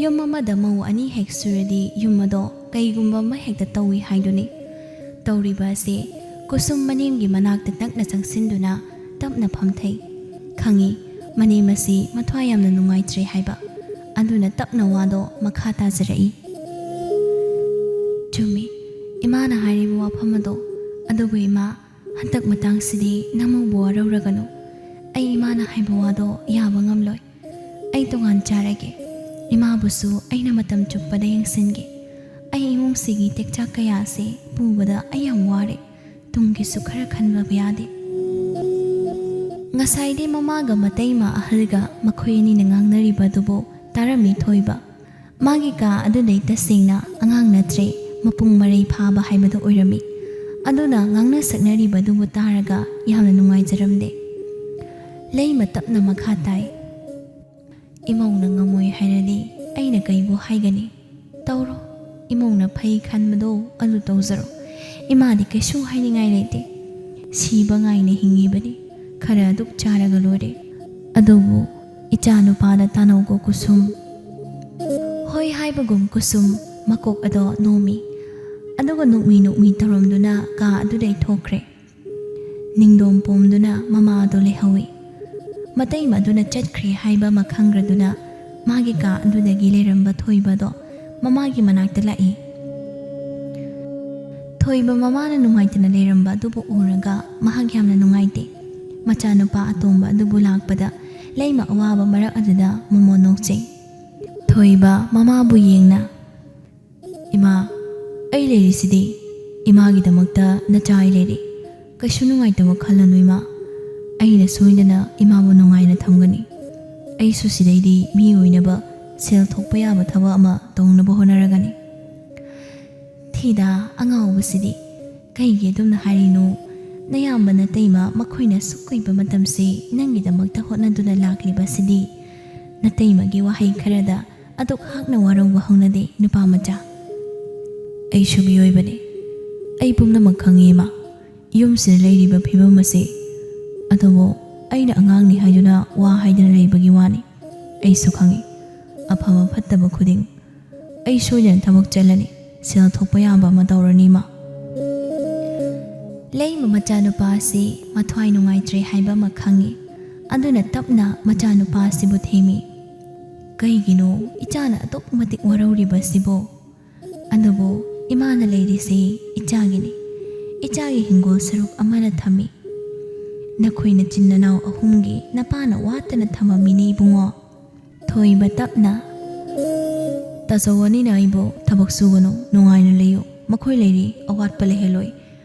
ꯌꯨꯝ ꯑꯃꯗ ꯃꯧ ꯑꯅꯤ ꯍꯦꯛ ꯁꯨꯔꯗꯤ ꯌꯨꯝ ꯑꯗꯣ ꯀꯩꯒꯨꯝꯕ ꯑꯃ ꯍꯦꯛꯇ ꯇꯧꯏ ꯍꯥꯏꯗꯨꯅꯤ꯫ ꯇꯧꯔꯤꯕ ꯑꯁꯤ ꯀꯨꯁꯨꯝ ꯃꯅꯦꯝꯒꯤ ꯃꯅꯥꯛꯇ ꯅꯛꯅ ꯆꯪꯁꯤꯟꯗꯨꯅ ꯇꯞꯅ ꯐꯝꯊꯩ꯫ ꯈꯪꯉꯤ ꯃꯅꯦꯝ ꯑꯁꯤ ꯃꯊ꯭ꯋꯥꯏ ꯌꯥꯝꯅ ꯅꯨꯡꯉꯥꯏꯇ꯭ꯔꯦ ꯍꯥꯏꯕ, ꯑꯗꯨꯅ ꯇꯞꯅ ꯋꯥꯗꯣ ꯃꯈꯥ ꯇꯥꯖꯔꯛꯏ꯫ ꯆꯨꯝꯃꯤ ꯏꯃꯥꯅ ꯍꯥꯏꯔꯤꯕ ꯋꯥꯐꯝ ꯑꯗꯣ, ꯑꯗꯨꯕꯨ ꯏꯃꯥ, ꯍꯟꯗꯛ ꯃꯇꯥꯡꯁꯤꯗꯤ ꯅꯃꯧꯕꯨ ꯋꯥꯔꯧꯔꯒꯅꯨ꯫ ꯑꯩ ꯏꯃꯥꯅ ꯍꯥꯏꯕ ꯋꯥꯗꯣ ꯌꯥꯕ ꯉꯝꯂꯣꯏ꯫ ꯑꯩ ꯇꯣꯉꯥꯟ ꯆꯥꯔꯒꯦ꯫ ꯏꯃꯥꯕꯨꯁꯨ ꯑꯩꯅ ꯃꯇꯝ ꯆꯨꯞꯄꯗ ꯌꯦꯡꯁꯤꯟꯒꯦ꯫ ꯑꯩ ꯏꯃꯨꯡꯁꯤꯒꯤ ꯇꯦꯛꯆꯥꯛ ꯀꯌꯥꯁꯦ ꯄꯨꯕꯗ ꯑꯩ ꯌꯥꯝ ꯋꯥꯔꯦ꯫ ꯇꯨꯡꯒꯤꯁꯨ ꯈꯔ ꯈꯟꯕ ꯌꯥꯗꯦ꯫ ꯉꯁꯥꯏꯗꯤ ꯃꯃꯥꯒ ꯃꯇꯩꯃ ꯑꯍꯜꯒ ꯃꯈꯣꯏ ꯑꯅꯤꯅ ꯉꯥꯡꯅꯔꯤꯕ ꯑꯗꯨꯕꯨ ꯇꯥꯔꯝꯃꯤ ꯊꯣꯏꯕ꯫ ꯃꯥꯒꯤ ꯀꯥ ꯑꯗꯨꯗꯩ ꯇꯁꯦꯡꯅ ꯑꯉꯥꯡ ꯅꯠꯇ꯭ꯔꯦ, ꯃꯄꯨꯡ ꯃꯔꯩ ꯐꯥꯕ ꯍꯥꯏꯕꯗꯨ ꯑꯣꯏꯔꯝꯃꯤ꯫ ꯑꯗꯨꯅ ꯉꯥꯡꯅ ꯁꯛꯅꯔꯤꯕ ꯑꯗꯨꯕꯨ ꯇꯥꯔꯒ ꯌꯥꯝꯅ ꯅꯨꯡꯉꯥꯏꯖꯔꯝꯗꯦ꯫ ꯂꯩꯃ ꯇꯞꯅ ꯃꯈꯥ ꯇꯥꯏ꯫ ꯏꯃꯧꯅ ꯉꯝꯃꯣꯏ ꯍꯥꯏꯔꯗꯤ ꯑꯩꯅ ꯀꯩꯕꯨ ꯍꯥꯏꯒꯅꯤ? ꯇꯧꯔꯣ, ꯏꯃꯧꯅ ꯐꯩ ꯈꯟꯕꯗꯣ ꯑꯗꯨ ꯇꯧꯖꯔꯣ꯫ ꯏꯃꯥꯗꯤ ꯀꯩꯁꯨ ꯍꯥꯏꯅꯤꯡꯉꯥꯏ ꯂꯩꯇꯦ꯫ ꯁꯤꯕ ꯉꯥꯏꯅ ꯍꯤꯡꯉꯤꯕꯅꯤ, ꯈꯔ ꯑꯗꯨꯛ ꯆꯥꯔꯒ ꯂꯣꯏꯔꯦ꯫ ꯑꯗꯨꯕꯨ ꯏꯆꯥ ꯅꯨꯄꯥꯗ ꯇꯥꯟꯅꯧꯀꯣ ꯀꯨꯁꯨꯝ꯫ ꯍꯣꯏ ꯍꯥꯏꯕꯒꯨꯝ ꯀꯨꯁꯨꯝ ꯃꯀꯣꯛ ꯑꯗꯣ ꯅꯣꯝꯃꯤ꯫ ꯑꯗꯨꯒ ꯅꯣꯛꯃꯤ ꯇꯧꯔꯝꯗꯨꯅ ꯀꯥ ꯑꯗꯨꯗꯩ ꯊꯣꯛꯈ꯭ꯔꯦ꯫ ꯅꯤꯡꯗꯣꯝ ꯄꯣꯝꯗꯨꯅ ꯃꯃꯥꯗꯣ ꯂꯩꯍꯧꯏ꯫ ꯃꯇꯩꯃ ꯑꯗꯨꯅ ꯆꯠꯈ꯭ꯔꯦ ꯍꯥꯏꯕ ꯑꯃ ꯈꯪꯈ꯭ꯔꯗꯨꯅ ꯃꯥꯒꯤ ꯀꯥ ꯑꯗꯨꯗꯒꯤ ꯂꯩꯔꯝꯕ ꯊꯣꯏꯕꯗꯣ ꯃꯃꯥꯒꯤ ꯃꯅꯥꯛꯇ ꯂꯥꯛꯏ꯫ ꯊꯣꯏꯕ ꯃꯃꯥꯅ ꯅꯨꯡꯉꯥꯏꯇꯅ ꯂꯩꯔꯝꯕ ꯑꯗꯨꯕꯨ ꯎꯔꯒ ꯃꯍꯥꯛ ꯌꯥꯝꯅ ꯅꯨꯡꯉꯥꯏꯇꯦ꯫ ꯃꯆꯥꯅꯨꯄꯥ ꯑꯇꯣꯝꯕ ꯑꯗꯨꯕꯨ ꯂꯥꯛꯄꯗ ꯂꯩꯃ ꯑꯋꯥꯕ ꯃꯔꯛ ꯑꯗꯨꯗ ꯃꯣꯃꯣꯟ ꯅꯣꯛꯆꯩ꯫ ꯊꯣꯏꯕ ꯃꯃꯥꯕꯨ ꯌꯦꯡꯅ "ꯏꯃꯥ, ꯑꯩ ꯂꯩꯔꯤꯁꯤꯗꯤ ꯏꯃꯥꯒꯤꯗꯃꯛꯇ ꯅꯆꯥ ꯑꯩ ꯂꯩꯔꯤ꯫ ꯀꯩꯁꯨ ꯅꯨꯡꯉꯥꯏꯇꯕ ꯈꯜꯂꯅꯨ ꯏꯃꯥ꯫ ꯑꯩꯅ ꯁꯣꯏꯗꯅ ꯏꯃꯥꯕꯨ ꯅꯨꯡꯉꯥꯏꯅ ꯊꯝꯒꯅꯤ꯫ ꯑꯩꯁꯨ ꯁꯤꯗꯩꯗꯤ ꯃꯤ ꯑꯣꯏꯅꯕ ꯁꯦꯜ ꯊꯣꯛꯄ ꯌꯥꯕ ꯊꯕꯛ ꯑꯃ ꯇꯧꯅꯕ ꯍꯣꯠꯅꯔꯒꯅꯤ." "ꯊꯤꯗ ꯑꯉꯥꯎꯕꯁꯤꯗꯤ ꯀꯩꯒꯤ ꯑꯗꯨꯝꯅ ꯍꯥꯏꯔꯤꯅꯣ? ꯅꯌꯥꯝꯕ ꯅꯇꯩꯃ ꯃꯈꯣꯏꯅ ꯁꯨꯛ ꯀꯨꯏꯕ ꯃꯇꯝꯁꯤ ꯅꯪꯒꯤꯗꯃꯛꯇ ꯍꯣꯠꯅꯗꯨꯅ ꯂꯥꯛꯂꯤꯕꯁꯤꯗꯤ ꯅꯇꯩꯃꯒꯤ ꯋꯥꯍꯩ ꯈꯔꯗ ꯑꯗꯨꯛ ꯍꯥꯛꯅ ꯋꯥꯔꯧꯕ ꯍꯧꯅꯗꯦ ꯅꯨꯄꯥ ꯃꯆꯥ꯫ ꯑꯩꯁꯨ ꯃꯤꯑꯣꯏꯕꯅꯤ꯫ ꯑꯩ ꯄꯨꯝꯅꯃꯛ ꯈꯪꯉꯤ ꯏꯃꯥ, ꯌꯨꯝꯁꯤꯗ ꯂꯩꯔꯤꯕ ꯐꯤꯕꯝ ꯑꯁꯤ꯫ ꯑꯗꯨꯕꯨ ꯑꯩꯅ ꯑꯉꯥꯡꯅꯤ ꯍꯥꯏꯗꯨꯅ ꯋꯥ ꯍꯥꯏꯗꯅ ꯂꯩꯕꯒꯤ ꯋꯥꯅꯤ꯫ ꯑꯩꯁꯨ ꯈꯪꯉꯤ ꯑꯐꯕ ꯐꯠꯇꯕ ꯈꯨꯗꯤꯡ꯫ ꯑꯩ ꯁꯣꯏꯗꯅ ꯊꯕꯛ ꯆꯠꯂꯅꯤ, ꯁꯦꯜ ꯊꯣꯛꯄ ꯌꯥꯕ ꯑꯃ ꯇꯧꯔꯅꯤ ꯏꯃꯥ." ꯂꯩꯃ ꯃꯆꯥꯅꯨꯄꯥ ꯑꯁꯤ ꯃꯊ꯭ꯋꯥꯏ ꯅꯨꯡꯉꯥꯏꯇ꯭ꯔꯦ ꯍꯥꯏꯕ ꯑꯃ ꯈꯪꯉꯤ꯫ ꯑꯗꯨꯅ ꯇꯞꯅ ꯃꯆꯥꯅꯨꯄꯥ ꯑꯁꯤꯕꯨ ꯊꯦꯝꯃꯤ꯫ "ꯀꯩꯒꯤꯅꯣ ꯏꯆꯥꯅ ꯑꯗꯨꯛ ꯃꯇꯤꯛ ꯋꯥꯔꯧꯔꯤꯕꯁꯤꯕꯣ? ꯑꯗꯨꯕꯨ ꯏꯃꯥꯅ ꯂꯩꯔꯤꯁꯤ ꯏꯆꯥꯒꯤꯅꯤ꯫ ꯏꯆꯥꯒꯤ ꯍꯤꯡꯒꯣꯜ ꯁꯔꯨꯛ ꯑꯃꯅ ꯊꯝꯃꯤ꯫ ꯅꯈꯣꯏ ꯅꯆꯤꯟ ꯅꯅꯥꯎ ꯑꯍꯨꯝꯒꯤ ꯅꯄꯥꯅ ꯋꯥꯠꯇꯅ ꯊꯝꯃꯝꯃꯤꯅꯤ ꯏꯕꯨꯡꯉꯣ." ꯊꯣꯏꯕ ꯇꯞꯅ "ꯇꯥꯆꯧ ꯑꯅꯤꯅ ꯑꯩꯕꯨ ꯊꯕꯛ ꯁꯨꯒꯅꯨ, ꯅꯨꯡꯉꯥꯏꯅ ꯂꯩꯌꯨ, ꯃꯈꯣꯏ ꯂꯩꯔꯤ, ꯑꯋꯥꯠꯄ ꯂꯩꯍꯜꯂꯣꯏ,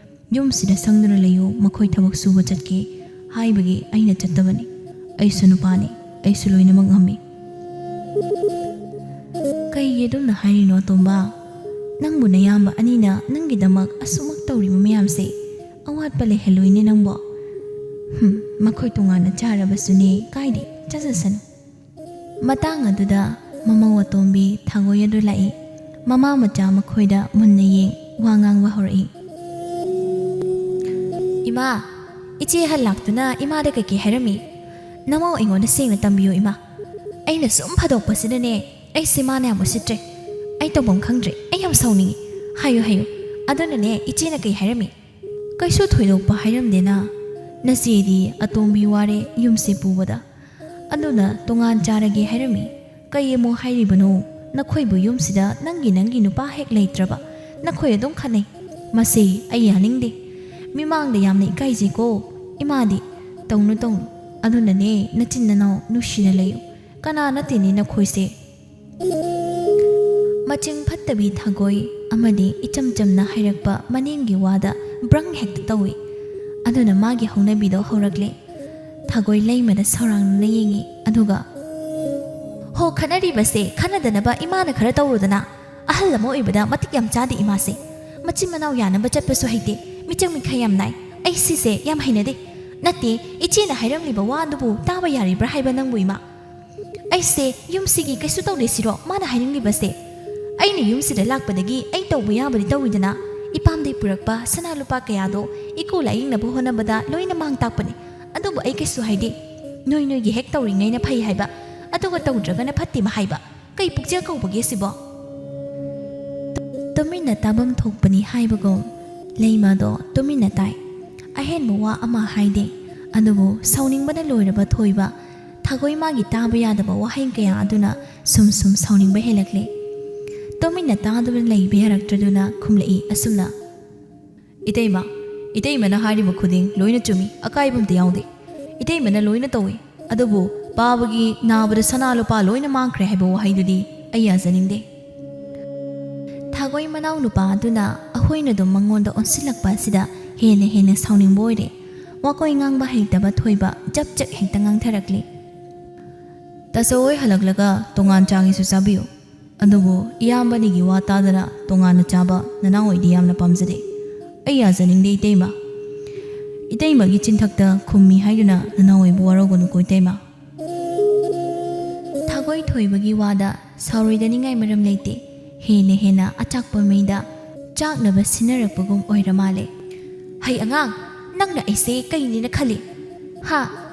ꯌꯨꯝꯁꯤꯗ ꯁꯪꯗꯨꯅ ꯂꯩꯌꯨ, ꯃꯈꯣꯏ ꯊꯕꯛ ꯁꯨꯕ ꯆꯠꯀꯦ ꯍꯥꯏꯕꯒꯤ ꯑꯩꯅ ꯆꯠꯇꯕꯅꯤ꯫ ꯑꯩꯁꯨ ꯅꯨꯄꯥꯅꯤ, ꯑꯩꯁꯨ ꯂꯣꯏꯅꯃꯛ ꯉꯝꯃꯤ." "ꯀꯩꯒꯤ ꯑꯗꯨꯝꯅ ꯍꯥꯏꯔꯤꯅꯣ ꯑꯇꯣꯝꯕ? ꯅꯪꯕꯨ ꯅꯌꯥꯝꯕ ꯑꯅꯤꯅ ꯅꯪꯒꯤꯗꯃꯛ ꯑꯁꯨꯃꯛ ꯇꯧꯔꯤꯕ ꯃꯌꯥꯝꯁꯦ ꯑꯋꯥꯠꯄ ꯂꯩꯍꯜꯂꯣꯏꯅꯦ ꯅꯪꯕꯣ." "ꯃꯈꯣꯏ ꯇꯣꯉꯥꯟꯅ ꯆꯥꯔꯕꯁꯨꯅꯦ, ꯀꯥꯏꯗꯦ, ꯆꯥꯖꯁꯅꯨ." ꯃꯇꯥꯡ ꯑꯗꯨꯗ ꯃꯃꯧ ꯑꯇꯣꯝꯕꯤ ꯊꯥꯒꯣꯏ ꯑꯗꯨ ꯂꯥꯛꯏ꯫ ꯃꯃꯥ ꯃꯆꯥ ꯃꯈꯣꯏꯗ ꯃꯨꯟꯅ ꯌꯦꯡ ꯋꯥ ꯉꯥꯡꯕ ꯍꯧꯔꯛꯏ꯫ "ꯏꯃꯥ, ꯏꯆꯦ ꯑꯍꯜ ꯂꯥꯛꯇꯨꯅ ꯏꯃꯥꯗ ꯀꯩꯀꯩ ꯍꯥꯏꯔꯝꯃꯤ? ꯅꯃꯧ ꯑꯩꯉꯣꯟꯗ ꯁꯦꯡꯅ ꯇꯝꯕꯤꯌꯨ ꯏꯃꯥ꯫ ꯑꯩꯅ ꯁꯨꯝ ꯐꯥꯗꯣꯛꯄꯁꯤꯗꯅꯦ ꯑꯩꯁꯦ ꯃꯥꯅ ꯌꯥꯝ ꯎꯁꯤꯠꯇ꯭ꯔꯦ꯫ ꯑꯩ ꯇꯧꯐꯝ ꯈꯪꯗ꯭ꯔꯦ, ꯑꯩ ꯌꯥꯝ ꯁꯥꯎꯅꯤꯡꯉꯤ꯫ ꯍꯥꯏꯌꯨ, ꯑꯗꯨꯅꯅꯦ ꯏꯆꯦꯅ ꯀꯩ ꯍꯥꯏꯔꯝꯃꯤ?" "ꯀꯩꯁꯨ ꯊꯣꯏꯗꯣꯛꯄ ꯍꯥꯏꯔꯝꯗꯦꯅ꯫ ꯅꯆꯦꯗꯤ ꯑꯇꯣꯝꯕꯤ ꯋꯥꯔꯦ ꯌꯨꯝꯁꯦ ꯄꯨꯕꯗ, ꯑꯗꯨꯅ ꯇꯣꯉꯥꯟ ꯆꯥꯔꯒꯦ ꯍꯥꯏꯔꯝꯃꯤ꯫ ꯀꯩ ꯑꯃꯨꯛ ꯍꯥꯏꯔꯤꯕꯅꯣ? ꯅꯈꯣꯏꯕꯨ ꯌꯨꯝꯁꯤꯗ ꯅꯪꯒꯤ ꯅꯨꯄꯥ ꯍꯦꯛ ꯂꯩꯇ꯭ꯔꯕ ꯅꯈꯣꯏ ꯑꯗꯨꯝ ꯈꯟꯅꯩ꯫ ꯃꯁꯤ ꯑꯩ ꯌꯥꯅꯤꯡꯗꯦ꯫ ꯃꯤꯃꯥꯡꯗ ꯌꯥꯝꯅ ꯏꯀꯥꯏꯖꯩꯀꯣ ꯏꯃꯥꯗꯤ꯫ ꯇꯧꯅꯨ, ꯑꯗꯨꯅꯅꯦ ꯅꯆꯤꯟ ꯅꯅꯥꯎ ꯅꯨꯡꯁꯤꯅ ꯂꯩꯌꯨ꯫ ꯀꯅꯥ ꯅꯠꯇꯦꯅꯦ ꯅꯈꯣꯏꯁꯦ." ꯃꯆꯤꯡ ꯐꯠꯇꯕꯤ ꯊꯥꯒꯣꯏ ꯑꯃꯗꯤ ꯏꯆꯝ ꯆꯝꯅ ꯍꯥꯏꯔꯛꯄ ꯃꯅꯦꯝꯒꯤ ꯋꯥꯗ ꯕ꯭ꯔꯪ ꯍꯦꯛꯇ ꯇꯧꯏ꯫ ꯑꯗꯨꯅ ꯃꯥꯒꯤ ꯍꯧꯅꯕꯤꯗꯣ ꯍꯧꯔꯛꯂꯦ꯫ ꯊꯥꯒꯣꯏ ꯂꯩꯃꯗ ꯁꯧꯔꯥꯡꯅꯅ ꯌꯦꯡꯉꯤ꯫ ꯑꯗꯨꯒ "ꯍꯣ, ꯈꯟꯅꯔꯤꯕꯁꯦ ꯈꯟꯅꯗꯅꯕ ꯏꯃꯥꯅ ꯈꯔ ꯇꯧꯔꯨꯗꯅ꯫ ꯑꯍꯜ ꯑꯃ ꯑꯣꯏꯕꯗ ꯃꯇꯤꯛ ꯌꯥꯝ ꯆꯥꯗꯦ ꯏꯃꯥꯁꯦ꯫ ꯃꯆꯤꯟ ꯃꯅꯥꯎ ꯌꯥꯅꯕ ꯆꯠꯄꯁꯨ ꯍꯩꯇꯦ, ꯃꯤꯆꯪ ꯃꯤꯈꯥꯏ ꯌꯥꯝ ꯅꯥꯏ꯫ ꯑꯩ ꯁꯤꯁꯦ ꯌꯥꯝ ꯍꯩꯅꯗꯦ꯫ ꯅꯠꯇꯦ, ꯏꯆꯦꯅ ꯍꯥꯏꯔꯝꯂꯤꯕ ꯋꯥ ꯑꯗꯨꯕꯨ ꯇꯥꯕ ꯌꯥꯔꯤꯕ꯭ꯔꯥ ꯍꯥꯏꯕ ꯅꯪꯕꯨ ꯏꯃꯥ? ꯑꯩꯁꯦ ꯌꯨꯝꯁꯤꯒꯤ ꯀꯩꯁꯨ ꯇꯧꯗꯦ ꯁꯤꯔꯣ ꯃꯥꯅ ꯍꯥꯏꯅꯤꯡꯂꯤꯕꯁꯦ? ꯑꯩꯅ ꯌꯨꯝꯁꯤꯗ ꯂꯥꯛꯄꯗꯒꯤ ꯑꯩ ꯇꯧꯕ ꯌꯥꯕꯗꯤ ꯇꯧꯋꯤꯗꯅ꯫ ꯏꯄꯥꯝꯗꯩ ꯄꯨꯔꯛꯄ ꯁꯅꯥ ꯂꯨꯄꯥ ꯀꯌꯥꯗೋ ꯏꯀꯨ ꯂꯥꯏꯌꯦꯡꯅꯕ ꯍꯣꯠꯅꯕꯗ ꯂꯣꯏꯅ ꯃꯥꯡ ꯇꯥꯛꯄꯅꯤ꯫ ꯑꯗꯨꯕꯨ ꯑꯩ ꯀꯩꯁꯨ ꯍꯥꯏꯗꯦ꯫ ꯅꯣꯏꯒꯤ ꯍꯦꯛ ꯇꯧꯔꯤꯉꯩꯅ ꯐꯩ ꯍꯥꯏꯕ, ꯑꯗꯨꯒ ꯇꯧꯗ꯭ꯔꯒꯅ ꯐꯠꯇꯦ ꯍꯥꯏꯕ, ꯀꯩ ꯄꯨꯛꯆꯦꯜ ꯀꯧꯕꯒꯦ ꯁꯤꯕꯣ?" ꯇꯨꯃꯤꯟꯅ ꯇꯥꯐꯝ ꯊꯣꯛꯄꯅꯤ ꯍꯥꯏꯕꯒꯨꯝ ꯂꯩꯃꯗꯣ ꯇꯨꯃꯤꯟꯅ ꯇꯥꯏ꯫ ꯑꯍꯦꯟꯕ ꯋꯥ ꯑꯃ ꯍꯥꯏꯗꯦ꯫ ꯑꯗꯨꯕꯨ ꯁꯥꯎꯅꯤꯡꯕꯅ ꯂꯣꯏꯔꯕ ꯊꯣꯏꯕ ꯊꯥꯒꯣꯏ ꯃꯥꯒꯤ ꯇꯥꯕ ꯌꯥꯗꯕ ꯋꯥꯍꯩ ꯀꯌꯥ ꯑꯗꯨꯅ ꯁꯨꯝ ꯁꯥꯎꯅꯤꯡꯕ ꯍꯦꯜꯂꯛꯂꯦ꯫ ꯇꯨꯃꯤꯟꯅ ꯇꯥꯗꯨꯅ ꯂꯩꯕ ꯌꯥꯔꯛꯇ꯭ꯔꯗꯨꯅ ꯈꯨꯝꯂꯛꯏ ꯑꯁꯨꯝꯅ: "ꯏꯇꯩꯃꯅ ꯍꯥꯏꯔꯤꯕ ꯈꯨꯗꯤꯡ ꯂꯣꯏꯅ ꯆꯨꯝꯃꯤ, ꯑꯀꯥꯏꯕ ꯑꯝꯇ ꯌꯥꯎꯗꯦ꯫ ꯏꯇꯩꯃꯅ ꯂꯣꯏꯅ ꯇꯧꯏ꯫ ꯑꯗꯨꯕꯨ ꯄꯥꯕꯒꯤ ꯅꯥꯕꯗ ꯁꯅꯥ ꯂꯨꯄꯥ ꯂꯣꯏꯅ ꯃꯥꯡꯈ꯭ꯔꯦ ꯍꯥꯏꯕ ꯋꯥꯍꯩꯗꯨꯗꯤ ꯑꯩ ꯌꯥꯖꯅꯤꯡꯗꯦ." ꯊꯥꯒꯣꯏ ꯃꯅꯥꯎ ꯅꯨꯄꯥ ꯑꯗꯨꯅ ꯑꯍꯣꯏꯅꯗꯨꯝ ꯃꯉꯣꯟꯗ ꯑꯣꯟꯁꯤꯜꯂꯛꯄ ꯑꯁꯤꯗ ꯍꯦꯟꯅ ꯁꯥꯎꯅꯤꯡꯕ ꯑꯣꯏꯔꯦ꯫ ꯋꯥꯀꯣꯏ ꯉꯥꯡꯕ ꯍꯩꯇꯕ ꯊꯣꯏꯕ ꯆꯞ ꯍꯦꯛꯇ ꯉꯥꯡꯊꯔꯛꯂꯤ꯫ "ꯇꯥꯆꯧ ꯍꯣꯏ ꯍꯜꯂꯛꯂꯒ ꯇꯣꯉꯥꯟ ꯆꯥꯒꯦꯁꯨ ꯆꯥꯕꯤꯌꯨ꯫ ꯑꯗꯨꯕꯨ ꯏꯌꯥꯝꯕꯅꯤꯒꯤ ꯋꯥ ꯇꯥꯗꯅ ꯇꯣꯉꯥꯟꯅ ꯆꯥꯕ ꯅꯅꯥꯎ ꯑꯣꯏꯗꯤ ꯌꯥꯝꯅ ꯄꯥꯝꯖꯗꯦ꯫ ꯑꯩ ꯌꯥꯖꯅꯤꯡꯗꯦ ꯏꯇꯩꯃ꯫ ꯏꯇꯩꯃꯒꯤ ꯆꯤꯟꯊꯛꯇ ꯈꯨꯝꯃꯤ ꯍꯥꯏꯗꯨꯅ ꯅꯅꯥꯎ ꯑꯣꯏꯕꯨ ꯋꯥꯔꯧꯒꯅꯨꯀꯣ ꯏꯇꯩꯃ." ꯊꯥꯒꯣꯏ ꯊꯣꯏꯕꯒꯤ ꯋꯥꯗ ꯁꯥꯎꯔꯣꯏꯗꯅꯤꯡꯉꯥꯏ ꯃꯔꯝ ꯂꯩꯇꯦ꯫ ꯍꯦꯟꯅ ꯑꯆꯥꯛꯄ ꯃꯩꯗ ꯆꯥꯛꯅꯕ ꯁꯤꯟꯅꯔꯛꯄꯒꯨꯝ ꯑꯣꯏꯔ ꯃꯥꯜꯂꯦ꯫ "ꯍꯩ ꯑꯉꯥꯡ, ꯅꯪꯅ ꯑꯩꯁꯦ ꯀꯩꯅꯦꯅ ꯈꯜꯂꯤ?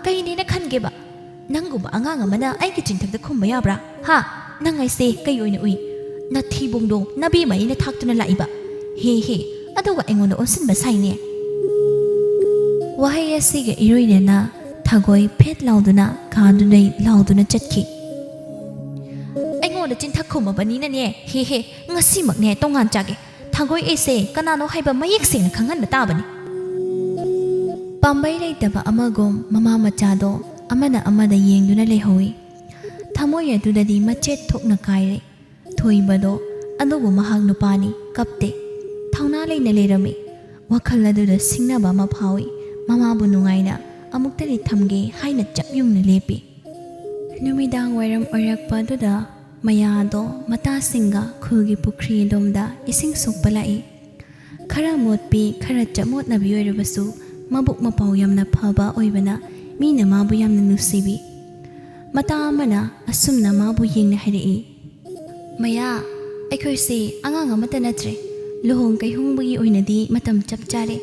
ꯀꯩꯅꯦꯅ ꯈꯟꯒꯦꯕ? ꯅꯪꯒꯨꯝꯕ ꯑꯉꯥꯡ ꯑꯃꯅ ꯑꯩꯒꯤ ꯆꯤꯟꯊꯛꯇ ꯈꯨꯝꯕ ꯌꯥꯕ꯭ꯔꯥ? ꯅꯪ ꯑꯩꯁꯦ ꯀꯩ ꯑꯣꯏꯅ ꯎꯏ? ꯅꯊꯤꯕꯣꯡꯗꯣ ꯅꯕꯦꯝꯃ ꯑꯩꯅ ꯊꯥꯛꯇꯨꯅ ꯂꯥꯛꯏꯕ? ꯍꯦ ꯍꯦ ꯑꯗꯨꯒ ꯑꯩꯉꯣꯟꯗ ꯑꯣꯟꯁꯤꯟꯕ ꯁꯥꯏꯅꯦ ꯋꯥꯍꯩ ꯑꯁꯤꯒ ꯏꯔꯣꯏꯅꯅ ꯊꯒꯣꯏ ꯐꯦꯠ ꯂꯥꯎꯗꯨꯅ ꯀꯥꯗꯨꯗꯩ ꯂꯥꯎꯗꯨꯅ ꯆꯠꯈꯤ ꯑꯩꯉꯣꯟꯗ ꯆꯤꯟꯊꯛ ꯈꯨꯝꯃꯕꯅꯤꯅꯅꯦ ꯍꯦ ꯍꯦ ꯉꯁꯤꯃꯛꯅꯦ ꯇꯣꯉꯥꯟ ꯆꯥꯒꯦ ꯊꯒꯣꯏ ꯑꯩꯁꯦ ꯀꯅꯥꯅꯣ ꯍꯥꯏꯕ ꯃꯌꯦꯛ ꯁꯦꯡꯅ ꯈꯪꯍꯟꯕ ꯇꯥꯕꯅꯤ ꯄꯥꯝꯕꯩ ꯂꯩꯇꯕ ꯑꯃꯒꯨꯝ ꯃꯃꯥ ꯃꯆꯥꯗꯣ ꯑꯃꯅ ꯑꯃꯗ ꯌꯦꯡꯗꯨꯅ ꯂꯩꯍꯧꯏ ꯊꯃꯣꯏ ꯑꯗꯨꯗꯗꯤ ꯃꯆꯦꯠ ꯊꯣꯛꯅ ꯀꯥꯏꯔꯦ ꯊꯣꯏꯕꯗꯣ ꯑꯗꯨꯕꯨ ꯃꯍꯥꯛ ꯅꯨꯄꯥꯅꯤ ꯀꯞꯇꯦ ꯊꯧꯅꯥ ꯂꯩꯅ ꯂꯩꯔꯝꯃꯤ ꯋꯥꯈꯜ ꯑꯗꯨꯗ ꯁꯤꯡꯅꯕ ꯑꯃ ꯐꯥꯎꯏ ꯃꯃꯥꯕꯨ ꯅꯨꯡꯉꯥꯏꯅ ꯑꯃꯨꯛꯇꯗꯤ ꯊꯝꯒꯦ ꯍꯥꯏꯅ ꯆꯞ ꯌꯨꯡꯅ ꯂꯦꯞꯄꯤ ꯅꯨꯃꯤꯗꯥꯡ ꯋꯥꯏꯔꯝ ꯑꯣꯏꯔꯛꯄ ꯑꯗꯨꯗ ꯃꯌꯥꯗꯣ ꯃꯇꯥꯁꯤꯡꯒ ꯈꯨꯜꯒꯤ ꯄꯨꯈ꯭ꯔꯤ ꯑꯗꯣꯝꯗ ꯏꯁꯤꯡ ꯁꯣꯛꯄ ꯂꯥꯛꯏ ꯈꯔ ꯃꯣꯠꯄꯤ ꯈꯔ ꯆꯃꯣꯠꯅꯕꯤ ꯑꯣꯏꯔꯕꯁꯨ ꯃꯕꯨꯛ ꯃꯄꯥꯎ ꯌꯥꯝꯅ ꯐꯕ ꯑꯣꯏꯕꯅ ꯃꯤꯅ ꯃꯥꯕꯨ ꯌꯥꯝꯅ ꯅꯨꯡꯁꯤꯕꯤ ꯃꯇꯥ ꯑꯃꯅ ꯑꯁꯨꯝꯅ ꯃꯥꯕꯨ ꯌꯦꯡꯅ ꯍꯥꯏꯔꯛꯏ ꯃꯌꯥ ꯑꯩꯈꯣꯏꯁꯦ ꯑꯉꯥꯡ ꯑꯃꯠꯇ ꯅꯠꯇ꯭ꯔꯦ ꯂꯨꯍꯣꯡ ꯀꯩꯍꯣꯡꯕꯒꯤ ꯑꯣꯏꯅꯗꯤ ꯃꯇꯝ ꯆꯞ ꯆꯥꯔꯦ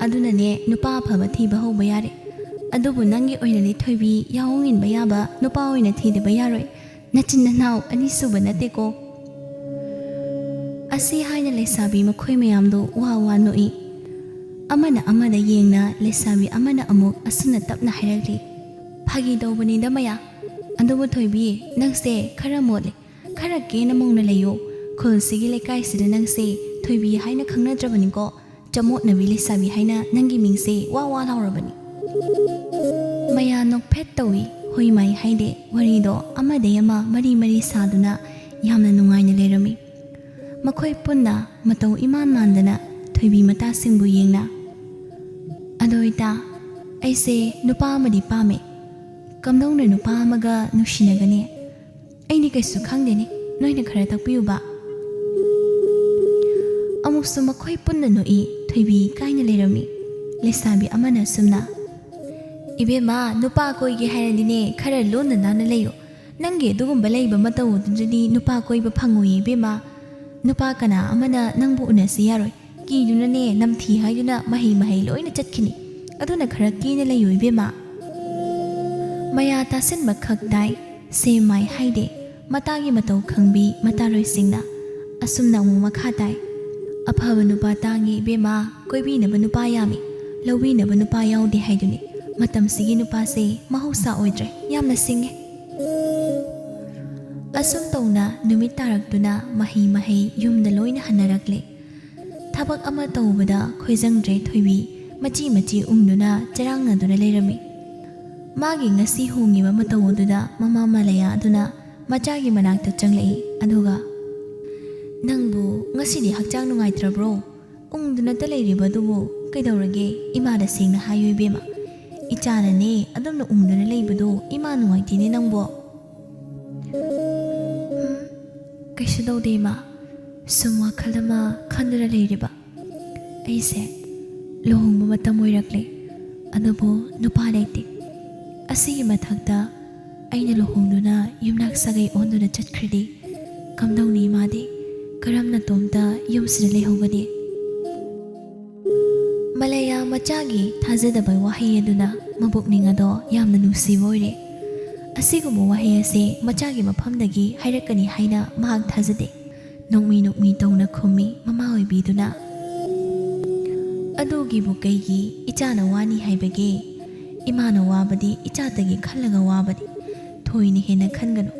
ꯑꯗꯨꯅꯅꯦ ꯅꯨꯄꯥ ꯑꯐꯕ ꯊꯤꯕ ꯍꯧꯕ ꯌꯥꯔꯦ ꯑꯗꯨꯕꯨ ꯅꯪꯒꯤ ꯑꯣꯏꯅꯗꯤ ꯊꯣꯏꯕꯤ ꯌꯥꯍꯣꯡ ꯏꯟꯕ ꯌꯥꯕ ꯅꯨꯄꯥ ꯑꯣꯏꯅ ꯊꯤꯗꯕ ꯌꯥꯔꯣꯏ ꯅꯆꯤꯟ ꯅꯅꯥꯎ ꯑꯅꯤꯁꯨꯕ ꯅꯠꯇꯦꯀꯣ ꯑꯁꯤ ꯍꯥꯏꯅ ꯂꯩꯁꯥꯕꯤ ꯃꯈꯣꯏ ꯃꯌꯥꯝꯗꯣ ꯋꯥ ꯋꯥ ꯅꯣꯛꯏ ꯑꯃꯅ ꯑꯃꯗ ꯌꯦꯡꯅ ꯂꯩꯁꯥꯕꯤ ꯑꯃꯅ ꯑꯃꯨꯛ ꯑꯁꯨꯝꯅ ꯇꯞꯅ ꯍꯥꯏꯔꯛꯂꯤ ꯐꯥꯒꯤ ꯇꯧꯕꯅꯤꯗ ꯃꯌꯥ ꯑꯗꯨꯕꯨ ꯊꯣꯏꯕꯤ ꯅꯪꯁꯦ ꯈꯔ ꯃꯣꯠꯂꯦ ꯈꯔ ꯀꯦꯅ ꯃꯧꯅ ꯂꯩꯌꯣ ꯈꯨꯜꯁꯤꯒꯤ ꯂꯩꯀꯥꯏꯁꯤꯗ ꯅꯪꯁꯦ ꯊꯣꯏꯕꯤ ꯍꯥꯏꯅ ꯈꯪꯅꯗ꯭ꯔꯕꯅꯤꯀꯣ ꯆꯃꯣꯠꯅꯕꯤ ꯂꯩꯁꯥꯕꯤ ꯍꯥꯏꯅ ꯅꯪꯒꯤ ꯃꯤꯡꯁꯦ ꯋꯥ ꯋꯥ ꯂꯥꯎꯔꯕꯅꯤ ꯃꯌꯥ ꯅꯣꯛꯐꯦꯠ ꯇꯧꯏ ꯍꯣꯏ ꯃꯥꯏ ꯍꯥꯏꯗꯦ ꯋꯥꯔꯤꯗꯣ ꯑꯃꯗꯩ ꯑꯃ ꯃꯔꯤ ꯃꯔꯤ ꯁꯥꯗꯨꯅ ꯌꯥꯝꯅ ꯅꯨꯡꯉꯥꯏꯅ ꯂꯩꯔꯝꯃꯤ ꯃꯈꯣꯏ ꯄꯨꯟꯅ ꯃꯇꯧ ꯏꯃꯥꯟ ꯃꯥꯟꯗꯅ ꯊꯣꯏꯕꯤ ꯃꯇꯥꯁꯤꯡꯕꯨ ꯌꯦꯡꯅ ꯑꯗꯣ ꯏꯇꯥ ꯑꯩꯁꯦ ꯅꯨꯄꯥ ꯑꯃꯗꯤ ꯄꯥꯝꯃꯦ ꯀꯝꯗꯧꯅ ꯅꯨꯄꯥ ꯑꯃꯒ ꯅꯨꯡꯁꯤꯅꯒꯅꯤ ꯑꯩꯗꯤ ꯀꯩꯁꯨ ꯈꯪꯗꯦꯅꯦ ꯅꯣꯏꯅ ꯈꯔ ꯇꯥꯛꯄꯤꯌꯨꯕ ꯑꯃꯨꯛꯁꯨ ꯃꯈꯣꯏ ꯄꯨꯟꯅ ꯅꯣꯛꯏ ꯊꯣꯏꯕꯤ ꯀꯥꯏꯅ ꯂꯩꯔꯝꯃꯤ ꯂꯩꯁꯥꯕꯤ ꯑꯃꯅ ꯁꯨꯝꯅ ꯏꯕꯦꯝꯃ ꯅꯨꯄꯥ ꯀꯣꯏꯒꯦ ꯍꯥꯏꯔꯗꯤꯅꯦ ꯈꯔ ꯂꯣꯟꯅ ꯅꯥꯟꯅ ꯂꯩꯌꯣ ꯅꯪꯒꯤ ꯑꯗꯨꯒꯨꯝꯕ ꯂꯩꯕ ꯃꯇꯧ ꯑꯗꯨꯗꯤ ꯅꯨꯄꯥ ꯀꯣꯏꯕ ꯐꯪꯉꯣꯏꯌꯦ ꯏꯕꯦꯝꯃ ꯅꯨꯄꯥ ꯀꯅꯥ ꯑꯃꯅ ꯅꯪꯕꯨ ꯎꯅꯁꯤ ꯌꯥꯔꯣꯏ ꯀꯤꯗꯨꯅꯅꯦ ꯅꯝꯊꯤ ꯍꯥꯏꯗꯨꯅ ꯃꯍꯩ ꯂꯣꯏꯅ ꯆꯠꯈꯤꯅꯤ ꯑꯗꯨꯅ ꯈꯔ ꯀꯤꯅ ꯂꯩꯌꯨ ꯏꯕꯦꯝꯃ ꯃꯌꯥ ꯇꯥꯁꯤꯟꯕ ꯈꯛ ꯇꯥꯏ ꯁꯦꯃꯥꯏ ꯍꯥꯏꯗꯦ ꯃꯇꯥꯒꯤ ꯃꯇꯧ ꯈꯪꯕꯤ ꯃꯇꯥꯔꯣꯏꯁꯤꯡꯅ ꯑꯁꯨꯝꯅ ꯑꯃꯨꯛ ꯃꯈꯥ ꯇꯥꯏ ꯑꯐꯕ ꯅꯨꯄꯥ ꯇꯥꯡꯉꯤ ꯏꯕꯦꯝꯃ ꯀꯣꯏꯕꯤꯅꯕ ꯅꯨꯄꯥ ꯌꯥꯝꯃꯤ ꯂꯧꯕꯤꯅꯕ ꯅꯨꯄꯥ ꯌꯥꯎꯗꯦ ꯍꯥꯏꯗꯨꯅꯤ ꯃꯇꯝꯁꯤꯒꯤ ꯅꯨꯄꯥꯁꯦ ꯃꯍꯧꯁꯥ ꯑꯣꯏꯗ꯭ꯔꯦ ꯌꯥꯝꯅ ꯁꯤꯡꯉꯦ ꯑꯁꯨꯝ ꯇꯧꯅ ꯅꯨꯃꯤꯠ ꯇꯥꯔꯛꯇꯨꯅ ꯃꯍꯩ ꯌꯨꯝꯗ ꯂꯣꯏꯅ ꯍꯟꯅꯔꯛꯂꯦ ꯊꯕꯛ ꯑꯃ ꯇꯧꯕꯗ ꯈꯣꯏꯖꯪꯗ꯭ꯔꯦ ꯊꯣꯏꯕꯤ ꯃꯆꯤ ꯃꯆꯤ ꯎꯪꯗꯨꯅ ꯆꯔꯥꯡꯅꯗꯨꯅ ꯂꯩꯔꯝꯃꯤ ꯃꯥꯒꯤ ꯉꯁꯤ ꯍꯣꯡꯉꯤꯕ ꯃꯇꯧ ꯑꯗꯨꯗ ꯃꯃꯥ ꯃꯂꯌꯥ ꯑꯗꯨꯅ ꯃꯆꯥꯒꯤ ꯃꯅꯥꯛꯇ ꯆꯪꯂꯛꯏ ꯑꯗꯨꯒ ꯅꯪꯕꯨ ꯉꯁꯤꯗꯤ ꯍꯛꯆꯥꯡ ꯅꯨꯡꯉꯥꯏꯇ꯭ꯔꯕ꯭ꯔꯣ ꯎꯪꯗꯨꯅꯇ ꯂꯩꯔꯤꯕꯗꯨꯕꯨ ꯀꯩꯗꯧꯔꯒꯦ ꯏꯃꯥꯗ ꯁꯦꯡꯅ ꯍꯥꯏꯌꯨ ꯏꯕꯦꯝꯃ ꯏꯆꯥꯅꯅꯦ ꯑꯗꯨꯝꯅ ꯎꯪꯗꯨꯅ ꯂꯩꯕꯗꯣ ꯏꯃꯥ ꯅꯨꯡꯉꯥꯏꯇꯦꯅꯦ ꯅꯪꯕꯣ ꯀꯩꯁꯨ ꯇꯧꯗꯦ ꯏꯃꯥ ꯁꯨꯝ ꯋꯥꯈꯜ ꯑꯃ ꯈꯟꯗꯨꯅ ꯂꯩꯔꯤꯕ ꯑꯩꯁꯦ ꯂꯨꯍꯣꯡꯕ ꯃꯇꯝ ꯑꯣꯏꯔꯛꯂꯦ ꯑꯗꯨꯕꯨ ꯅꯨꯄꯥ ꯂꯩꯇꯦ ꯑꯁꯤꯒꯤ ꯃꯊꯛꯇ ꯑꯩꯅ ꯂꯨꯍꯣꯡꯗꯨꯅ ꯌꯨꯝꯅꯥꯛ ꯁꯥꯒꯩ ꯑꯣꯟꯗꯨꯅ ꯆꯠꯈ꯭ꯔꯗꯤ ꯀꯝꯗꯧꯅꯤ ꯏꯃꯥꯗꯤ ꯀꯔꯝꯅ ꯇꯣꯝꯇ ꯌꯨꯝꯁꯤꯗ ꯂꯩꯍꯧꯒꯅꯤ ꯃꯂꯌꯥ ꯃꯆꯥꯒꯤ ꯊꯥꯖꯗꯕ ꯋꯥꯍꯩ ꯑꯗꯨꯅ ꯃꯕꯨꯛꯅꯤꯡ ꯑꯗꯣ ꯌꯥꯝꯅ ꯅꯨꯡꯁꯤꯕ ꯑꯣꯏꯔꯦ ꯑꯁꯤꯒꯨꯝꯕ ꯋꯥꯍꯩ ꯑꯁꯤ ꯃꯆꯥꯒꯤ ꯃꯐꯝꯗꯒꯤ ꯍꯥꯏꯔꯛꯀꯅꯤ ꯍꯥꯏꯅ ꯃꯍꯥꯛ ꯊꯥꯖꯗꯦ ꯅꯣꯛꯃꯤ ꯇꯧꯅ ꯈꯨꯝꯃꯤ ꯃꯃꯥ ꯑꯣꯏꯕꯤꯗꯨꯅ ꯑꯗꯨꯒꯤꯕꯨ ꯀꯩꯒꯤ ꯏꯆꯥꯅ ꯋꯥꯅꯤ ꯍꯥꯏꯕꯒꯦ ꯏꯃꯥꯅ ꯋꯥꯕꯗꯤ ꯏꯆꯥꯇꯒꯤ ꯈꯜꯂꯒ ꯋꯥꯕꯗꯤ ꯊꯣꯏꯅ ꯍꯦꯟꯅ ꯈꯟꯒꯅꯨ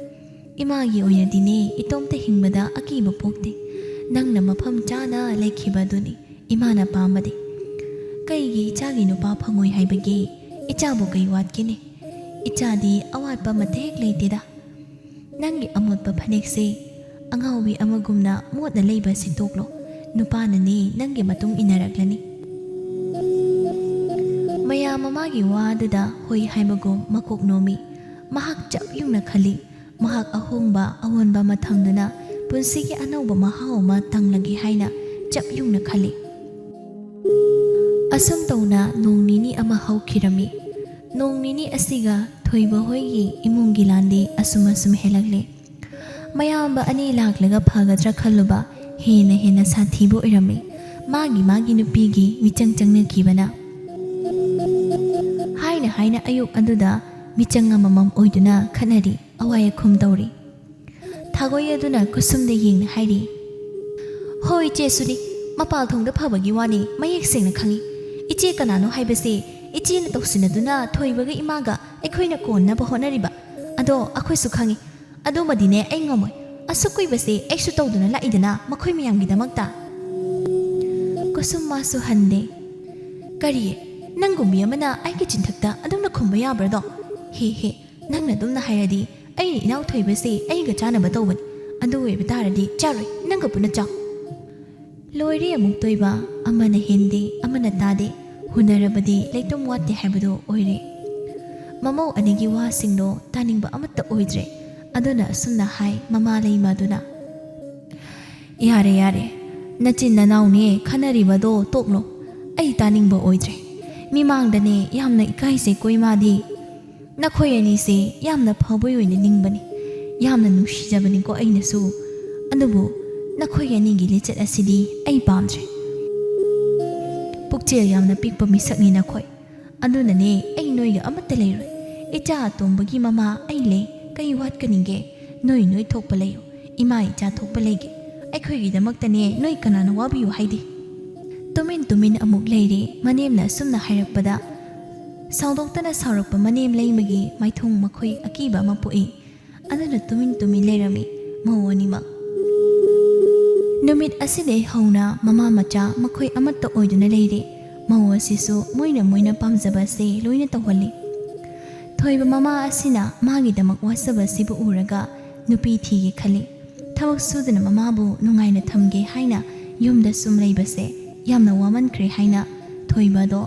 ꯏꯃꯥꯒꯤ ꯑꯣꯏꯅꯗꯤꯅꯦ ꯏꯇꯣꯝꯇ ꯍꯤꯡꯕꯗ ꯑꯀꯤꯕ ꯄꯣꯛꯇꯦ ꯅꯪꯅ ꯃꯐꯝ ꯆꯥꯅ ꯂꯩꯈꯤꯕ ꯑꯗꯨꯅꯤ ꯏꯃꯥꯅ ꯄꯥꯝꯕꯗꯤ ꯀꯩꯒꯤ ꯏꯆꯥꯒꯤ ꯅꯨꯄꯥ ꯐꯪꯉꯣꯏ ꯍꯥꯏꯕꯒꯦ ꯏꯆꯥꯕꯨ ꯀꯩ ꯋꯥꯠꯀꯦꯅꯦ ꯏꯆꯥꯗꯤ ꯑꯋꯥꯠꯄ ꯑꯃꯠꯇ ꯍꯦꯛ ꯂꯩꯇꯦꯗ ꯅꯪꯒꯤ ꯑꯃꯣꯠꯄ ꯐꯅꯦꯛꯁꯦ ꯑꯉꯥꯎꯕꯤ ꯑꯃꯒꯨꯝꯅ ꯃꯣꯠꯅ ꯂꯩꯕ ꯁꯤꯟꯇꯣꯛꯂꯣ ꯅꯨꯄꯥꯅꯅꯦ ꯅꯪꯒꯤ ꯃꯇꯨꯡ ꯏꯟꯅꯔꯛꯂꯅꯤ ꯃꯌꯥꯝ ꯃꯃꯥꯒꯤ ꯋꯥ ꯑꯗꯨꯗ ꯍꯣꯏ ꯍꯥꯏꯕꯒꯨꯝ ꯃꯀꯣꯛ ꯅꯣꯝꯃꯤ ꯃꯍꯥꯛ ꯆꯞ ꯌꯨꯡꯅ ꯈꯜꯂꯤ ꯃꯍꯥꯛ ꯑꯍꯣꯡꯕ ꯑꯑꯣꯟꯕ ꯑꯃ ꯊꯝꯗꯨꯅ ꯄꯨꯟꯁꯤꯒꯤ ꯑꯅꯧꯕ ꯃꯍꯥꯎ ꯑꯃ ꯇꯪꯂꯒꯦ ꯍꯥꯏꯅ ꯆꯞ ꯌꯨꯡꯅ ꯈꯜꯂꯤ ꯑꯁꯨꯝ ꯇꯧꯅ ꯅꯣꯡ ꯅꯤꯅꯤ ꯑꯃ ꯍꯧꯈꯤꯔꯝꯃꯤ ꯅꯣꯡ ꯅꯤꯅꯤ ꯑꯁꯤꯒ ꯊꯣꯏꯕ ꯍꯣꯏꯒꯤ ꯏꯃꯨꯡꯒꯤ ꯂꯥꯟꯗꯤ ꯑꯁꯨꯝ ꯍꯦꯜꯂꯛꯂꯦ ꯃꯌꯥꯝꯕ ꯑꯅꯤ ꯂꯥꯛꯂꯒ ꯐꯒꯗ꯭ꯔꯥ ꯈꯜꯂꯨꯕ ꯍꯦꯟꯅ ꯁꯥꯊꯤꯕ ꯑꯣꯏꯔꯝꯃꯤ ꯃꯥꯒꯤ ꯅꯨꯄꯤꯒꯤ ꯃꯤꯆꯪ ꯆꯪꯅꯈꯤꯕꯅ ꯍꯥꯏꯅ ꯑꯌꯨꯛ ꯑꯗꯨꯗ ꯃꯤꯆꯪ ꯑꯃꯃꯝ ꯑꯣꯏꯗꯨꯅ ꯈꯠꯅꯔꯤ ꯑꯋꯥꯏ ꯑꯈꯨꯝ ꯇꯧꯔꯤ ꯊꯥꯒꯣꯏ ꯑꯗꯨꯅ ꯀꯨꯁꯨꯝꯗ ꯌꯦꯡꯅ ꯍꯥꯏꯔꯤ ꯍꯣꯏ ꯏꯆꯦ ꯁꯨꯅꯤ ꯃꯄꯥꯜ ꯊꯣꯡꯗ ꯐꯕꯒꯤ ꯋꯥꯅꯤ ꯃꯌꯦꯛ ꯁꯦꯡꯅ ꯈꯪꯏ ꯏꯆꯦ ꯀꯅꯥꯅꯣ ꯍꯥꯏꯕꯁꯤ ꯏꯆꯦꯅ ꯇꯧꯁꯤꯟꯅꯗꯨꯅ ꯊꯣꯏꯕꯒ ꯏꯃꯥꯒ ꯑꯩꯈꯣꯏꯅ ꯀꯣꯟꯅꯕ ꯍꯣꯠꯅꯔꯤꯕ ꯑꯗꯣ ꯑꯩꯈꯣꯏꯁꯨ ꯈꯪꯏ ꯑꯗꯨꯃꯗꯤꯅꯦ ꯑꯩ ꯉꯝꯃꯣꯏ ꯑꯁꯨꯛ ꯀꯨꯏꯕꯁꯦ ꯑꯩꯁꯨ ꯇꯧꯗꯨꯅ ꯂꯥꯛꯏꯗꯅ ꯃꯈꯣꯏ ꯃꯌꯥꯝꯒꯤꯗꯃꯛꯇ ꯀꯨꯁꯨꯝ ꯃꯥꯁꯨ ꯍꯟꯗꯦ ꯀꯔꯤ ꯅꯪꯒꯨꯝꯕꯤ ꯑꯃꯅ ꯑꯩꯒꯤ ꯆꯤꯟꯊꯛꯇ ꯑꯗꯨꯝꯅ ꯈꯨꯝꯕ ꯌꯥꯕ꯭ꯔꯗꯣ ꯍꯦ ꯅꯪꯅ ꯑꯗꯨꯝꯅ ꯍꯥꯏꯔꯗꯤ ꯑꯩ ꯏꯅꯥꯎ ꯊꯣꯏꯕꯁꯦ ꯑꯩꯒ ꯆꯥꯅꯕ ꯇꯧꯕꯅꯤ ꯑꯗꯨ ꯑꯣꯏꯕ ꯇꯥꯔꯗꯤ ꯆꯥꯔꯣꯏ ꯅꯪꯒ ꯄꯨꯟꯅ ꯆꯥꯎ ꯂꯣꯏꯔꯦ ꯑꯃꯨꯛ ꯇꯣꯏꯕ ꯑꯃꯅ ꯍꯦꯟꯗꯦ ꯑꯃꯅ ꯇꯥꯗꯦ ꯍꯨꯟꯅꯔꯕꯗꯤ ꯂꯩꯇꯨꯝ ꯋꯥꯠꯇꯦ ꯍꯥꯏꯕꯗꯣ ꯑꯣꯏꯔꯦ ꯃꯃꯧ ꯑꯅꯤꯒꯤ ꯋꯥꯁꯤꯡꯗꯣ ꯇꯥꯅꯤꯡꯕ ꯑꯃꯠꯇ ꯑꯣꯏꯗ꯭ꯔꯦ ꯑꯗꯨꯅ ꯑꯁꯨꯝꯅ ꯍꯥꯏ ꯃꯃꯥ ꯂꯩꯃꯗꯨꯅ ꯌꯥꯔꯦ ꯅꯆꯤꯟ ꯅꯅꯥꯎꯅꯦ ꯈꯟꯅꯔꯤꯕꯗꯣ ꯇꯣꯛꯂꯣ ꯑꯩ ꯇꯥꯅꯤꯡꯕ ꯑꯣꯏꯗ꯭ꯔꯦ ꯃꯤꯃꯥꯡꯗꯅꯦ ꯌꯥꯝꯅ ꯏꯀꯥꯏꯖꯩꯀꯣ ꯏꯃꯥꯗꯤ ꯅꯈꯣꯏ ꯑꯅꯤꯁꯦ ꯌꯥꯝꯅ ꯐꯕꯩ ꯑꯣꯏꯅ ꯅꯤꯡꯕꯅꯤ ꯌꯥꯝꯅ ꯅꯨꯡꯁꯤꯖꯕꯅꯤꯀꯣ ꯑꯩꯅꯁꯨ ꯑꯗꯨꯕꯨ ꯅꯈꯣꯏ ꯑꯅꯤꯒꯤ ꯂꯤꯆꯠ ꯑꯁꯤꯗꯤ ꯑꯩ ꯄꯥꯝꯗ꯭ꯔꯦ ꯄꯨꯛꯆꯦꯜ ꯌꯥꯝꯅ ꯄꯤꯛꯄ ꯃꯤꯁꯛꯅꯤ ꯅꯈꯣꯏ ꯑꯗꯨꯅꯅꯦ ꯑꯩ ꯅꯣꯏꯒ ꯑꯃꯠꯇ ꯂꯩꯔꯣꯏ ꯏꯆꯥ ꯑꯇꯣꯝꯕꯒꯤ ꯃꯃꯥ ꯑꯩ ꯂꯩ ꯀꯩ ꯋꯥꯠꯀꯅꯤꯒꯦ ꯅꯣꯏ ꯊꯣꯛꯄ ꯂꯩꯌꯨ ꯏꯃꯥ ꯏꯆꯥ ꯊꯣꯛꯄ ꯂꯩꯒꯦ ꯑꯩꯈꯣꯏꯒꯤꯗꯃꯛꯇꯅꯦ ꯅꯣꯏ ꯀꯅꯥꯅ ꯋꯥꯕꯤꯌꯨ ꯍꯥꯏꯗꯦ ꯇꯨꯃꯤꯟ ꯑꯃꯨꯛ ꯂꯩꯔꯦ ꯃꯅꯦꯝꯅ ꯑꯁꯨꯝꯅ ꯍꯥꯏꯔꯛꯄꯗ ꯁꯥꯎꯗꯣꯛꯇꯅ ꯁꯥꯎꯔꯛꯄ ꯃꯅꯦꯝ ꯂꯩꯃꯒꯤ ꯃꯥꯏꯊꯣꯡ ꯃꯈꯣꯏ ꯑꯀꯤꯕ ꯑꯃ ꯄꯣꯛꯏ ꯑꯗꯨꯅ ꯇꯨꯃꯤꯟ ꯂꯩꯔꯝꯃꯤ ꯃꯧ ꯑꯅꯤꯃꯛ ꯅꯨꯃꯤꯠ ꯑꯁꯤꯗꯩ ꯍꯧꯅ ꯃꯃꯥ ꯃꯆꯥ ꯃꯈꯣꯏ ꯑꯃꯠꯇ ꯑꯣꯏꯗꯨꯅ ꯂꯩꯔꯦ ꯃꯧ ꯑꯁꯤꯁꯨ ꯃꯣꯏꯅ ꯄꯥꯝꯖꯕꯁꯦ ꯂꯣꯏꯅ ꯇꯧꯍꯜꯂꯤ ꯊꯣꯏꯕ ꯃꯃꯥ ꯑꯁꯤꯅ ꯃꯥꯒꯤꯗꯃꯛ ꯋꯥꯁꯕꯁꯤꯕꯨ ꯎꯔꯒ ꯅꯨꯄꯤ ꯊꯤꯒꯦ ꯈꯜꯂꯤ ꯊꯕꯛ ꯁꯨꯗꯅ ꯃꯃꯥꯕꯨ ꯅꯨꯡꯉꯥꯏꯅ ꯊꯝꯒꯦ ꯍꯥꯏꯅ ꯌꯨꯝꯗ ꯁꯨꯝ ꯂꯩꯕꯁꯦ ꯌꯥꯝꯅ ꯋꯥꯃꯟꯈ꯭ꯔꯦ ꯍꯥꯏꯅ ꯊꯣꯏꯕꯗꯣ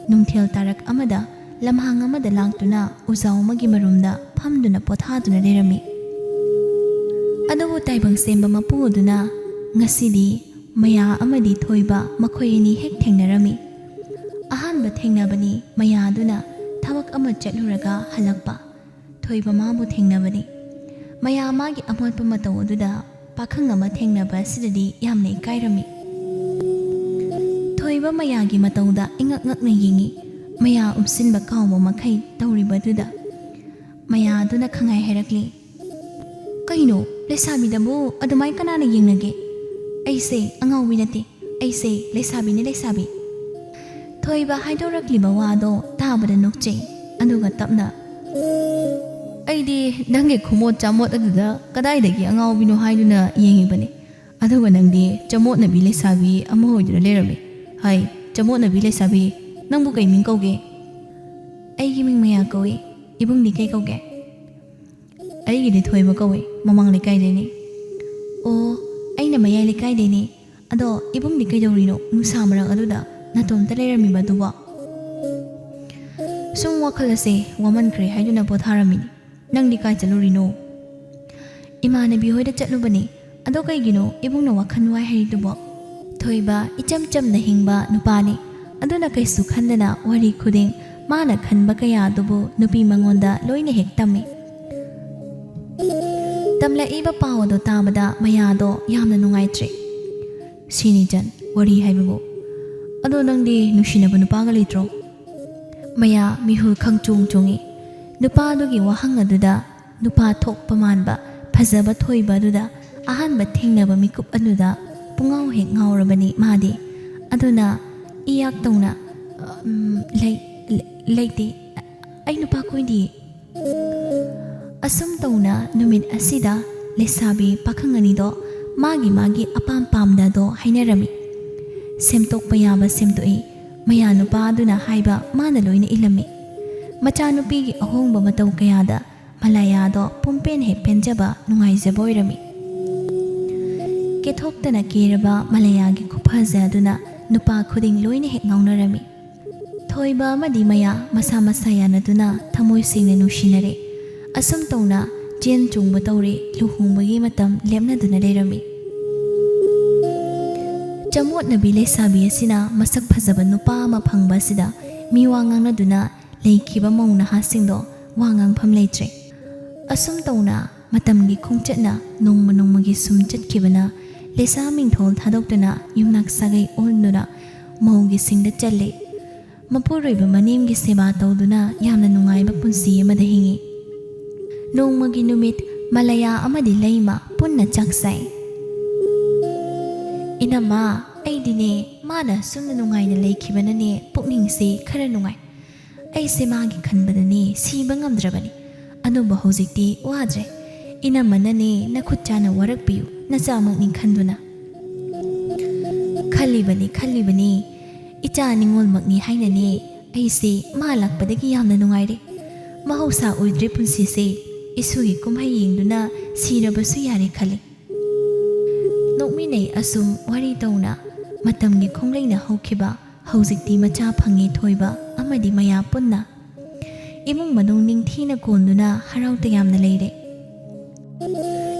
ꯅꯨꯡꯊꯤꯜ ꯇꯥꯔꯛ ꯑꯃꯗ ꯂꯝꯍꯥꯡ ꯑꯃꯗ ꯂꯥꯛꯇꯨꯅ ꯎꯖꯥꯎ ꯑꯃꯒꯤ ꯃꯔꯨꯝꯗ ꯐꯝꯗꯨꯅ ꯄꯣꯊꯥꯗꯨꯅ ꯂꯩꯔꯝꯃꯤ ꯑꯗꯨꯕꯨ ꯇꯥꯏꯕꯪ ꯁꯦꯝꯕ ꯃꯄꯨ ꯑꯗꯨꯅ ꯉꯁꯤꯗꯤ ꯃꯌꯥ ꯑꯃꯗꯤ ꯊꯣꯏꯕ ꯃꯈꯣꯏ ꯑꯅꯤ ꯍꯦꯛ ꯊꯦꯡꯅꯔꯝꯃꯤ ꯑꯍꯥꯟꯕ ꯊꯦꯡꯅꯕꯅꯤ ꯃꯌꯥ ꯑꯗꯨꯅ ꯊꯕꯛ ꯑꯃ ꯆꯠꯂꯨꯔꯒ ꯍꯜꯂꯛꯄ ꯊꯣꯏꯕ ꯃꯥꯕꯨ ꯊꯦꯡꯅꯕꯅꯤ ꯃꯌꯥ ꯃꯥꯒꯤ ꯑꯃꯣꯠꯄ ꯃꯇꯧ ꯑꯗꯨꯗ ꯄꯥꯈꯪ ꯑꯃ ꯊꯦꯡꯅꯕ ꯑꯁꯤꯗꯗꯤ ꯌꯥꯝꯅ ꯏꯀꯥꯏꯔꯝꯃꯤ ꯊꯣꯏꯕ ꯃꯌꯥꯒꯤ ꯃꯇꯧꯗ ꯏꯉꯛ ꯉꯛꯅ ꯌꯦꯡꯉꯤ ꯃꯌꯥ ꯎꯞꯁꯤꯟꯕ ꯀꯥꯎꯕ ꯃꯈꯩ ꯇꯧꯔꯤꯕꯗꯨꯗ ꯃꯌꯥ ꯑꯗꯨꯅ ꯈꯪꯉꯥꯏ ꯍꯥꯏꯔꯛꯂꯤ ꯀꯩꯅꯣ ꯂꯩꯁꯥꯕꯤꯗꯕꯨ ꯑꯗꯨꯃꯥꯏ ꯀꯅꯥꯅ ꯌꯦꯡꯅꯒꯦ ꯑꯩꯁꯦ ꯑꯉꯥꯎꯕꯤ ꯅꯠꯇꯦ ꯑꯩꯁꯦ ꯂꯩꯁꯥꯕꯤꯅꯤ ꯂꯩꯁꯥꯕꯤ ꯊꯣꯏꯕ ꯍꯥꯏꯗꯣꯔꯛꯂꯤꯕ ꯋꯥꯗꯣ ꯇꯥꯕꯗ ꯅꯣꯛꯆꯩ ꯑꯗꯨꯒ ꯇꯞꯅ ꯑꯩꯗꯤ ꯅꯪꯒꯤ ꯈꯨꯃꯣꯠ ꯆꯥꯃꯣꯠ ꯑꯗꯨꯗ ꯀꯗꯥꯏꯗꯒꯤ ꯑꯉꯥꯎꯕꯤꯅꯣ ꯍꯥꯏꯗꯨꯅ ꯌꯦꯡꯉꯤꯕꯅꯤ ꯑꯗꯨꯒ ꯅꯪꯗꯤ ꯆꯃꯣꯠꯅꯕꯤ ꯂꯩꯁꯥꯕꯤ ꯑꯃ ꯑꯣꯏꯗꯨꯅ ꯂꯩꯔꯝꯃꯤ ꯍꯥꯏ ꯆꯃꯣꯠꯅꯕꯤ ꯂꯩꯁꯥꯕꯤ ꯅꯪꯕꯨ ꯀꯩ ꯃꯤꯡ ꯀꯧꯒꯦ ꯑꯩꯒꯤ ꯃꯤꯡ ꯃꯌꯥ ꯀꯧꯏ ꯏꯕꯨꯡꯗꯤ ꯀꯩ ꯀꯧꯒꯦ ꯑꯩꯒꯤꯗꯤ ꯊꯣꯏꯕ ꯀꯧꯏ ꯃꯃꯥꯡ ꯂꯩꯀꯥꯏꯗꯩꯅꯤ ꯑꯣ ꯑꯩꯅ ꯃꯌꯥꯏ ꯂꯩꯀꯥꯏꯗꯩꯅꯤ ꯑꯗꯣ ꯏꯕꯨꯡꯗꯤ ꯀꯩꯗꯧꯔꯤꯅꯣ ꯅꯨꯡꯁꯥ ꯃꯔꯛ ꯑꯗꯨꯗ ꯅꯇꯣꯝꯇ ꯂꯩꯔꯝꯃꯤꯕ ꯑꯗꯨꯕꯣ ꯁꯨꯝ ꯋꯥꯈꯜ ꯑꯁꯦ ꯋꯥꯃꯟꯈ꯭ꯔꯦ ꯍꯥꯏꯗꯨꯅ ꯄꯣꯊꯥꯔꯝꯃꯤꯅꯤ ꯅꯪꯗꯤ ꯀꯥꯏ ꯆꯠꯂꯨꯔꯤꯅꯣ ꯏꯃꯥꯟꯅꯕꯤ ꯍꯣꯏꯗ ꯆꯠꯂꯨꯕꯅꯤ ꯑꯗꯣ ꯀꯩꯒꯤꯅꯣ ꯏꯕꯨꯡꯅ ꯋꯥꯈꯜ ꯋꯥꯏ ꯍꯥꯏꯔꯤꯗꯨꯕꯣ ꯊꯣꯏꯕ ꯏꯆꯝ ꯆꯝꯅ ꯍꯤꯡꯕ ꯅꯨꯄꯥꯅꯤ ꯑꯗꯨꯅ ꯀꯩꯁꯨ ꯈꯟꯗꯅ ꯋꯥꯔꯤ ꯈꯨꯗꯤꯡ ꯃꯥꯅ ꯈꯟꯕ ꯀꯌꯥ ꯑꯗꯨꯕꯨ ꯅꯨꯄꯤ ꯃꯉꯣꯟꯗ ꯂꯣꯏꯅ ꯍꯦꯛ ꯇꯝꯃꯤ ꯇꯝꯂꯛꯏꯕ ꯄꯥꯎ ꯑꯗꯨ ꯇꯥꯕꯗ ꯃꯌꯥꯗꯣ ꯌꯥꯝꯅ ꯅꯨꯡꯉꯥꯏꯇ꯭ꯔꯦ ꯁꯤꯅꯤꯖꯟ ꯋꯥꯔꯤ ꯍꯥꯏꯕꯕꯨ ꯑꯗꯣ ꯅꯪꯗꯤ ꯅꯨꯡꯁꯤꯅꯕ ꯅꯨꯄꯥꯒ ꯂꯩꯇ꯭ꯔꯣ ꯃꯌꯥ ꯃꯤꯍꯨꯜ ꯈꯪꯆꯣꯡ ꯆꯣꯡꯉꯤ ꯅꯨꯄꯥꯗꯨꯒꯤ ꯋꯥꯍꯪ ꯑꯗꯨꯗ ꯅꯨꯄꯥ ꯊꯣꯛꯄ ꯃꯥꯟꯕ ꯐꯖꯕ ꯊꯣꯏꯕ ꯑꯗꯨꯗ ꯑꯍꯥꯟꯕ ꯊꯦꯡꯅꯕ ꯃꯤꯀꯨꯞ ꯑꯗꯨꯗ ꯄꯨꯡꯉꯥꯎ ꯍꯦꯛ ꯉꯥꯎꯔꯕꯅꯤ ꯃꯥꯗꯤ ꯑꯗꯨꯅ ꯏꯌꯥꯛ ꯇꯧꯅ ꯂꯩꯇꯦ ꯑꯩ ꯅꯨꯄꯥ ꯀꯣꯏꯗꯤꯌꯦ ꯑꯁꯨꯝ ꯇꯧꯅ ꯅꯨꯃꯤꯠ ꯑꯁꯤꯗ ꯂꯩꯁꯥꯕꯤ ꯄꯥꯈꯪ ꯑꯅꯤꯗꯣ ꯃꯥꯒꯤ ꯑꯄꯥꯝ ꯄꯥꯝꯗꯗꯣ ꯍꯥꯏꯅꯔꯝꯃꯤ ꯁꯦꯝꯇꯣꯛꯄ ꯌꯥꯕ ꯁꯦꯝꯇꯣꯛꯏ ꯃꯌꯥ ꯅꯨꯄꯥ ꯑꯗꯨꯅ ꯍꯥꯏꯕ ꯃꯥꯅ ꯂꯣꯏꯅ ꯏꯜꯂꯝꯃꯤ ꯃꯆꯥꯅꯨꯄꯤꯒꯤ ꯑꯍꯣꯡꯕ ꯃꯇꯧ ꯀꯌꯥꯗ ꯃꯂꯥꯌꯥꯗꯣ ꯄꯨꯡꯄꯦꯟ ꯍꯦꯛ ꯄꯦꯟꯖꯕ ꯅꯨꯡꯉꯥꯏꯖꯕ ꯑꯣꯏꯔꯝꯃꯤ ꯀꯦꯊꯣꯛꯇꯅ ꯀꯦꯔꯕ ꯃꯂꯥꯌꯥꯒꯤ ꯈꯨꯐꯖ ꯑꯗꯨꯅ ꯅꯨꯄꯥ ꯈꯨꯗꯤꯡ ꯂꯣꯏꯅ ꯍꯦꯛ ꯉꯥꯎꯅꯔꯝꯃꯤ ꯊꯣꯏꯕ ꯑꯃꯗꯤ ꯃꯌꯥ ꯃꯁꯥ ꯌꯥꯅꯗꯨꯅ ꯊꯃꯣꯏ ꯁꯦꯡꯅ ꯅꯨꯡꯁꯤꯅꯔꯦ ꯑꯁꯨꯝ ꯇꯧꯅ ꯆꯦꯟ ꯆꯣꯡꯕ ꯇꯧꯔꯦ ꯂꯨꯍꯣꯡꯕꯒꯤ ꯃꯇꯝ ꯂꯦꯞꯅꯗꯨꯅ ꯂꯩꯔꯝꯃꯤ ꯆꯃꯣꯠꯅꯕꯤ ꯂꯩꯁꯥꯕꯤ ꯑꯁꯤꯅ ꯃꯁꯛ ꯐꯖꯕ ꯅꯨꯄꯥ ꯑꯃ ꯐꯪꯕ ꯑꯁꯤꯗ ꯃꯤꯋꯥ ꯉꯥꯡꯅꯗꯨꯅ ꯂꯩꯈꯤꯕ ꯃꯧ ꯅꯍꯥꯁꯤꯡꯗꯣ ꯋꯥ ꯉꯥꯡꯐꯝ ꯂꯩꯇ꯭ꯔꯦ ꯑꯁꯨꯝ ꯇꯧꯅ ꯃꯇꯝꯒꯤ ꯈꯣꯡꯆꯠꯅ ꯅꯣꯡꯃꯒꯤ ꯁꯨꯝ ꯆꯠꯈꯤꯕꯅ ꯂꯩꯁꯥ ꯃꯤꯡꯊꯣꯜ ꯊꯥꯗꯣꯛꯇꯨꯅ ꯌꯨꯝꯅꯥꯛ ꯁꯥꯒꯩ ꯑꯣꯟꯗꯨꯅ ꯃꯧꯒꯤ ꯁꯤꯡꯗ ꯆꯠꯂꯤ ꯃꯄꯨꯔꯣꯏꯕ ꯃꯅꯦꯝꯒꯤ ꯁꯦꯕꯥ ꯇꯧꯗꯨꯅ ꯌꯥꯝꯅ ꯅꯨꯡꯉꯥꯏꯕ ꯄꯨꯟꯁꯤ ꯑꯃꯗ ꯍꯤꯡꯉꯤ ꯅꯣꯡꯃꯒꯤ ꯅꯨꯃꯤꯠ ꯃꯂꯥꯌꯥ ꯑꯃꯗꯤ ꯂꯩꯃ ꯄꯨꯟꯅ ꯆꯥꯛ ꯆꯥꯏ ꯏꯅꯝꯃ ꯑꯩꯗꯤꯅꯦ ꯃꯥꯅ ꯁꯨꯝꯅ ꯅꯨꯡꯉꯥꯏꯅ ꯂꯩꯈꯤꯕꯅꯅꯦ ꯄꯨꯛꯅꯤꯡꯁꯤ ꯈꯔ ꯅꯨꯡꯉꯥꯏ ꯑꯩꯁꯦ ꯃꯥꯒꯤ ꯈꯟꯕꯗꯅꯦ ꯁꯤꯕ ꯉꯝꯗ꯭ꯔꯕꯅꯤ ꯑꯗꯨꯕꯨ ꯍꯧꯖꯤꯛꯇꯤ ꯋꯥꯗ꯭ꯔꯦ ꯏꯅꯝꯃꯅꯅꯦ ꯅꯈꯨꯠ ꯆꯥꯅ ꯋꯥꯔꯛꯄꯤꯌꯨ ꯅꯆꯥꯃꯛꯅꯤ ꯈꯟꯗꯨꯅ ꯈꯜꯂꯤꯕꯅꯤ ꯏꯆꯥ ꯅꯤꯡꯉꯣꯜꯃꯛꯅꯤ ꯍꯥꯏꯅꯅꯦ ꯑꯩꯁꯦ ꯃꯥ ꯂꯥꯛꯄꯗꯒꯤ ꯌꯥꯝꯅ ꯅꯨꯡꯉꯥꯏꯔꯦ ꯃꯍꯧꯁꯥ ꯑꯣꯏꯗ꯭ꯔꯦ ꯄꯨꯟꯁꯤꯁꯦ ꯏꯁꯨꯒꯤ ꯀꯨꯝꯍꯩ ꯌꯦꯡꯗꯨꯅ ꯁꯤꯔꯕꯁꯨ ꯌꯥꯔꯦ ꯈꯜꯂꯤ ꯅꯣꯛꯃꯤꯟꯅꯩ ꯑꯁꯨꯝ ꯋꯥꯔꯤ ꯇꯧꯅ ꯃꯇꯝꯒꯤ ꯈꯣꯡꯂꯩꯅ ꯍꯧꯈꯤꯕ ꯍꯧꯖꯤꯛꯇꯤ ꯃꯆꯥ ꯐꯪꯉꯤ ꯊꯣꯏꯕ ꯑꯃꯗꯤ ꯃꯌꯥ ꯄꯨꯟꯅ ꯏꯃꯨꯡ ꯃꯅꯨꯡ ꯅꯤꯡꯊꯤꯅ ꯀꯣꯟꯗꯨꯅ ꯍꯔꯥꯎ ꯇꯌꯥꯝꯅ ꯂꯩꯔꯦ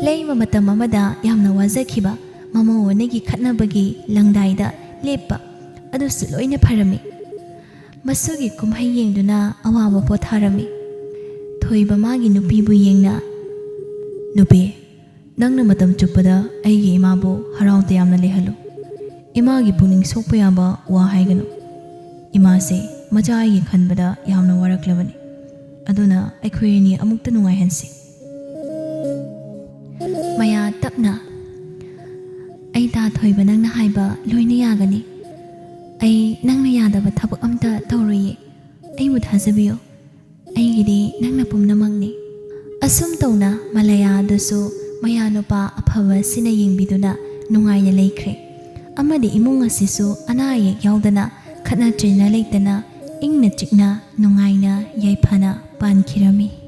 ꯂꯩꯕ ꯃꯇꯝ ꯑꯃꯗ ꯌꯥꯝꯅ ꯋꯥꯖꯈꯤꯕ ꯃꯃꯧ-ꯑꯅꯤꯒꯤ ꯈꯠꯅꯕꯒꯤ ꯂꯪꯗꯥꯏꯗ ꯂꯦꯞꯄ ꯑꯗꯨꯁꯨ ꯂꯣꯏꯅ ꯐꯔꯝꯃꯤ ꯃꯁꯨꯒꯤ ꯀꯨꯝꯍꯩ ꯌꯦꯡꯗꯨꯅ ꯑꯋꯥꯕ ꯄꯣꯊꯥꯔꯝꯃꯤ ꯊꯣꯏꯕ ꯃꯥꯒꯤ ꯅꯨꯄꯤꯕꯨ ꯌꯦꯡꯅ ꯅꯨꯄꯤ ꯅꯪꯅ ꯃꯇꯝ ꯆꯨꯞꯄꯗ ꯑꯩꯒꯤ ꯏꯃꯥꯕꯨ ꯍꯔꯥꯎ ꯇꯌꯥꯝꯅ ꯂꯩꯍꯜꯂꯨ ꯏꯃꯥꯒꯤ ꯄꯨꯛꯅꯤꯡ ꯁꯣꯛꯄ ꯌꯥꯕ ꯋꯥ ꯍꯥꯏꯒꯅꯨ ꯏꯃꯥꯁꯦ ꯃꯆꯥ ꯑꯩꯒꯤ ꯈꯟꯕꯗ ꯌꯥꯝꯅ ꯋꯥꯔꯛꯂꯕꯅꯤ ꯑꯗꯨꯅ ꯑꯩꯈꯣꯏ ꯑꯅꯤ ꯑꯃꯨꯛꯇ ꯅꯨꯡꯉꯥꯏꯍꯟꯁꯤ ꯃꯌꯥ ꯇꯞꯅ ꯑꯩ ꯊꯣꯏꯕ ꯅꯪꯅ ꯍꯥꯏꯕ ꯂꯣꯏꯅ ꯌꯥꯒꯅꯤ ꯑꯩ ꯅꯪꯅ ꯌꯥꯗꯕ ꯊꯕꯛ ꯑꯝꯇ ꯇꯧꯔꯣꯏꯌꯦ ꯑꯩꯕꯨ ꯊꯥꯖꯕꯤꯌꯣ ꯑꯩꯒꯤꯗꯤ ꯅꯪꯅ ꯄꯨꯝꯅꯃꯛꯅꯤ ꯑꯁꯨꯝ ꯇꯧꯅ ꯃꯂꯌꯥ ꯑꯗꯨꯁꯨ ꯃꯌꯥ ꯅꯨꯄꯥ ꯑꯐꯕ ꯑꯁꯤꯅ ꯌꯦꯡꯕꯤꯗꯨꯅ ꯅꯨꯡꯉꯥꯏꯅ ꯂꯩꯈ꯭ꯔꯦ ꯑꯃꯗꯤ ꯏꯃꯨꯡ ꯑꯁꯤꯁꯨ ꯑꯅꯥ ꯑꯌꯦꯛ ꯌꯥꯎꯗꯅ ꯈꯠꯅ ꯆꯩꯅ ꯂꯩꯇꯅ ꯏꯪꯅ ꯆꯤꯛꯅ ꯅꯨꯡꯉꯥꯏꯅ ꯌꯥꯏꯐꯅ ꯄꯥꯟꯈꯤꯔꯝꯃꯤ